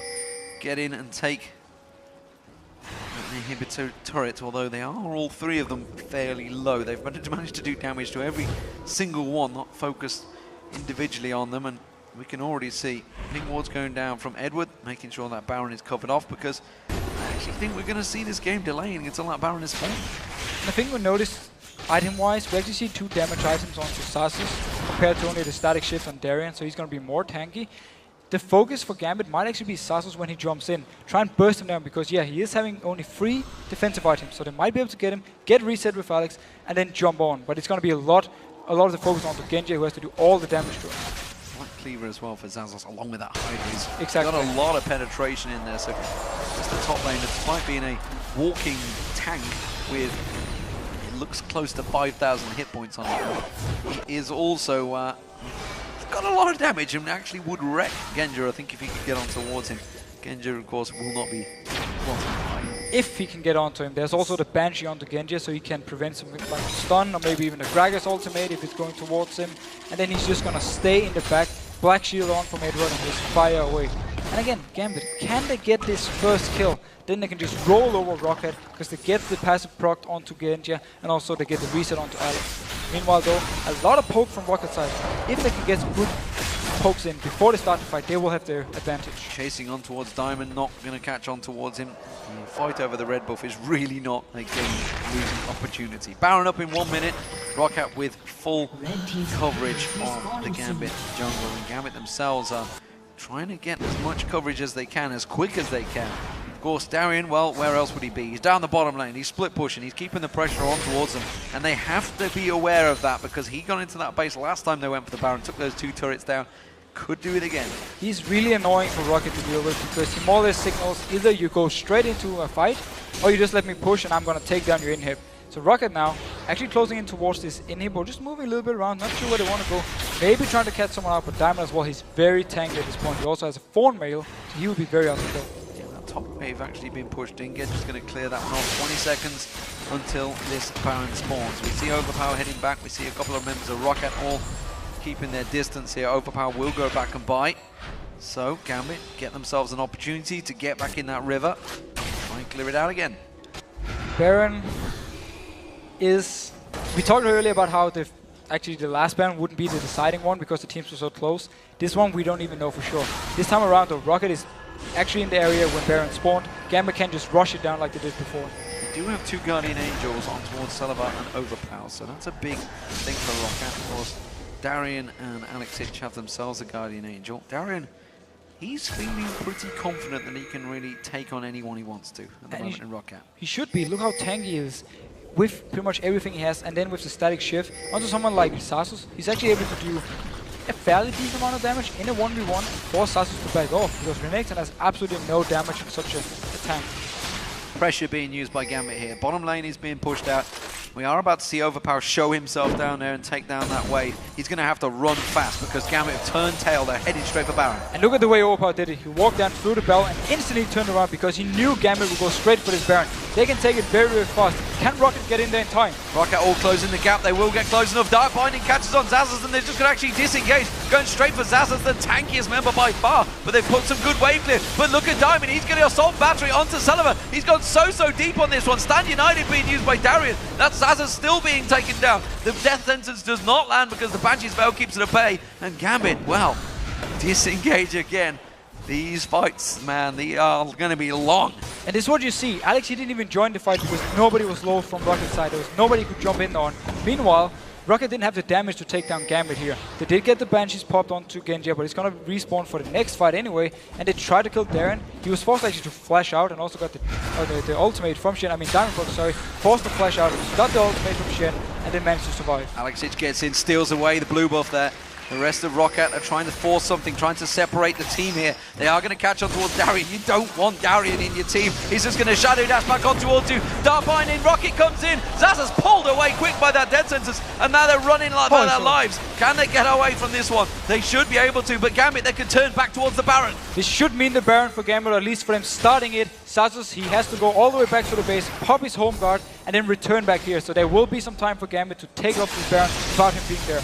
get in and take an inhibitor turret, although they are all 3 of them fairly low. They've managed to do damage to every single one, not focused individually on them, and we can already see ping wards going down from Edward, making sure that Baron is covered off, because I actually think we're going to see this game delaying until that Baron is spawned. I think we noticed item-wise, we actually see 2 damage items onto Kha'zix compared to only the static shift on Darien, so he's going to be more tanky. The focus for Gambit might actually be Kha'zix when he jumps in. Try and burst him down because, yeah, he is having only 3 defensive items, so they might be able to get him, get reset with Alex, and then jump on. But it's going to be a lot of the focus onto Genji, who has to do all the damage to him. Like Cleaver as well for Kha'zix, along with that Hydra. He's exactly. got a lot of penetration in there, so just the top lane, despite being a walking tank with looks close to 5,000 hit points on him. He is also got a lot of damage and actually would wreck Genji, I think, if he could get on towards him. Genji, of course, will not be if he can get onto him. There's also the Banshee onto Genji, so he can prevent some like stun or maybe even a Gragas ultimate if it's going towards him. And then he's just going to stay in the back, Black Shield on from Edward and just fire away. And again, Gambit, can they get this first kill? Then they can just roll over Roccat because they get the passive proc onto Genji and also they get the reset onto Alex. Meanwhile though, a lot of poke from Rockat's side. If they can get some good pokes in before they start the fight, they will have their advantage. Chasing on towards Diamond, not going to catch on towards him. The fight over the red buff is really not a game-losing opportunity. Baron up in 1 minute. Roccat with full coverage on the Gambit jungle. And Gambit themselves are trying to get as much coverage as they can, as quick as they can. Of course, Darien, well, where else would he be? He's down the bottom lane, he's split pushing, he's keeping the pressure on towards them, and they have to be aware of that because he got into that base last time they went for the Baron, took those 2 turrets down, could do it again. He's really annoying for Roccat to deal with because he more or less signals either you go straight into a fight or you just let me push and I'm going to take down your inhib. So Roccat now actually closing in towards this inhib, or just moving a little bit around, not sure where they want to go. Maybe trying to catch someone out, but Diamond as well, he's very tanky at this point. He also has a Fawn Mail, so he will be very out of kill. Top wave actually been pushed in. Genji's going to clear that one off. 20 seconds until this Baron spawns. We see Overpower heading back. We see a couple of members of Roccat all keeping their distance here. Overpower will go back and bite. So Gambit get themselves an opportunity to get back in that river. Try and clear it out again. Baron is... We talked earlier about how actually the last Baron wouldn't be the deciding one because the teams were so close. This one we don't even know for sure. This time around though, Roccat is actually in the area when Baron spawned. Gambit can just rush it down like they did before. We do have 2 Guardian Angels on towards Celebar and Overpower, so that's a big thing for Roccat. Of course, Darien and Kha'zix have themselves a Guardian Angel. Darien, he's feeling pretty confident that he can really take on anyone he wants to at the moment in Roccat. He should be. Look how tanky he is with pretty much everything he has, and then with the static shift onto someone like Kha'zix, he's actually able to do a fairly decent amount of damage in a 1v1 for Kha'zix to back off, because Renekton has absolutely no damage in such a tank. pressure being used by Gambit here. Bottom lane is being pushed out. We are about to see Overpower show himself down there and take down that wave. He's going to have to run fast because Gambit have turned tail. They're heading straight for Baron. And look at the way Overpower did it. He walked down through the bell and instantly turned around because he knew Gambit would go straight for this Baron. They can take it very, very fast. Can Roccat get in there in time? Roccat all closing the gap. They will get close enough. Dark Binding catches on Xaxix and they're just going to actually disengage. Going straight for Xaxix, the tankiest member by far. But they've put some good wave clear. But look at Diamond. He's going to assault battery onto Sullivan. He's gone so deep on this one. Stand United being used by Darian. That's Xaxix still being taken down. The death sentence does not land because the Banshee's Veil keeps it at bay. And Gambit, well, disengage again. These fights, man, they are going to be long. And this is what you see. Alex, he didn't even join the fight because nobody was low from Rocket's side. There was nobody could jump in on. Meanwhile, Roccat didn't have the damage to take down Gambit here. They did get the Banshees popped onto Genji, but he's going to respawn for the next fight anyway. And they tried to kill Darren. He was forced actually to flash out and also got the ultimate from Shen. I mean, Diamond, sorry. Forced to flash out, got the ultimate from Shen, and then managed to survive. Kha'zix gets in, steals away the blue buff there. The rest of Roccat are trying to force something, trying to separate the team here. They are going to catch on towards Darian. You don't want Darian in your team. He's just going to shadow dash back on towards you. Dark Binding, Roccat comes in. Xaxix pulled away quick by that death sentence, and now they're running like by their lives. Can they get away from this one? They should be able to, but Gambit, they can turn back towards the Baron. This should mean the Baron for Gambit, or at least for them starting it. Xaxix, he has to go all the way back to the base, pop his home guard, and then return back here. So there will be some time for Gambit to take up this Baron without him being there.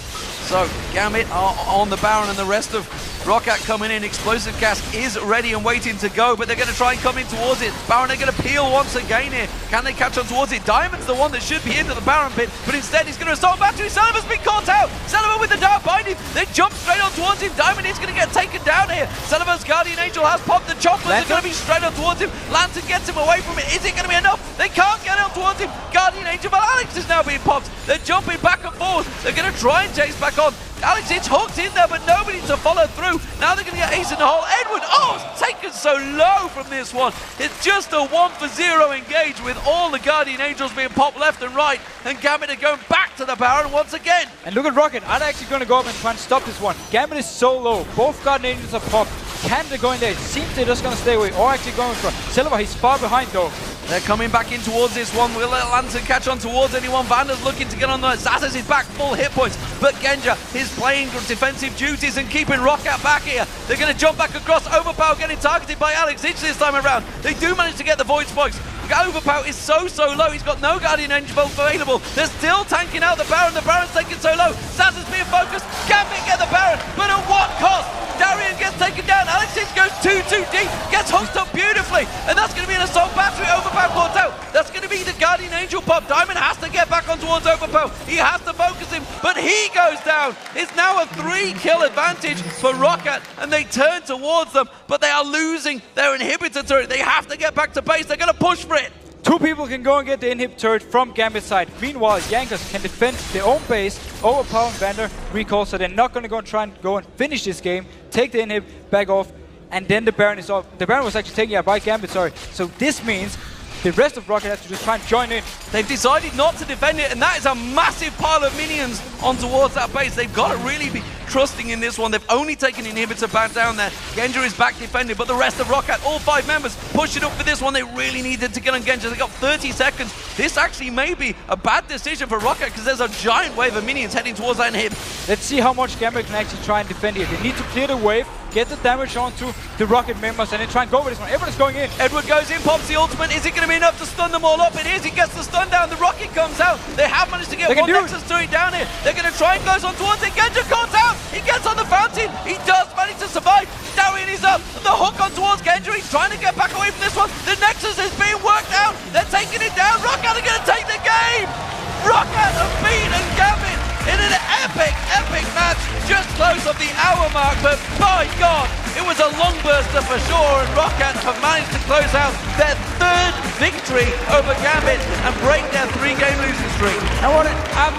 So Gambit are on the Baron and the rest of Roccat coming in. Explosive Gas is ready and waiting to go, but they're going to try and come in towards it. Baron are going to peel once again here. Can they catch on towards it? Diamond's the one that should be into the Baron pit, but instead he's going to assault battery. Sullivan's been caught out. Sullivan with the Dark Binding. They jump straight on towards him. Diamond is going to get taken down here. Sullivan's Guardian Angel has popped the chocolate. They're going to be straight on towards him. Lantern gets him away from it. Is it going to be enough? They can't get on towards him. Guardian Angel, but Alex is now being popped. They're jumping back and forth. They're going to try and chase back on. Alex, it's hooked in there, but nobody to follow through. Now they're going to get ace in the hole. Edward, it's taken so low from this one. It's just a 1-for-0 engage with all the Guardian Angels being popped left and right. And Gambit are going back to the Baron once again. And look at Roccat. I'm actually going to go up and try and stop this one. Gambit is so low. Both Guardian Angels are popped. Can they go in there? It seems they're just going to stay away. Or actually going for Silver. He's far behind though. They're coming back in towards this one. Will Lantern catch on towards anyone? Vander's looking to get on the Xaxix is back, full hit points. But Genja is playing defensive duties and keeping Roccat back here. They're going to jump back across. Overpower getting targeted by Kha'zix this time around. They do manage to get the Void Spikes. Overpower is so low. He's got no Guardian Angel available. They're still tanking out the Baron. The Baron's taken so low. Xaxix being focused. Gambit get the Baron, but at what cost? Darian gets taken down. Kha'zix goes too deep. Gets hooked up beautifully. And that's going to be an assault battery. Overpower caught out. That's going to be the Guardian Angel pop. Diamond has to get back on towards Overpower. He has to focus him, but he goes down. It's now a 3-kill advantage for Roccat, and they turn towards them, but they are losing their inhibitor turret. They have to get back to base. They're going to push for it. Two people can go and get the inhib turret from Gambit's side. Meanwhile, Yankers can defend their own base. Overpower and Vander recall, so they're not going to try and finish this game, take the inhib, back off, and then the Baron is off. The Baron was actually taken out by Gambit, sorry. So this means the rest of Roccat has to just try and join in. They've decided not to defend it, and that is a massive pile of minions on towards that base. They've got to really be trusting in this one. They've only taken inhibitor back down there. Genja is back defended, but the rest of Roccat, all 5 members, pushing up for this one. They really needed to get on Genja. They got 30 seconds. This actually may be a bad decision for Roccat because there's a giant wave of minions heading towards that inhib. Let's see how much Gambit can actually try and defend here. They need to clear the wave, get the damage onto the Roccat members, and then try and go with this one. Everyone's going in. Edward goes in, pops the ultimate. Is it going to be enough to stun them all up? It is. He gets the stun down. The Rocket comes out. They have managed to get one Nexus turret down here. They're going to try and goes on towards it. Genja caught out. He gets on the fountain. He does manage to survive. Darian is up. The hook on towards Genja. He's trying to get back away from this one. The Nexus is being worked out. They're taking it down. Roccat are going to take the game. Roccat have beaten Gambit in an epic match. Just close of the hour mark, but by God, it was a long burster for sure, and Roccat have managed to close out their 3rd victory over Gambit and break their 3-game losing streak. And what an absolute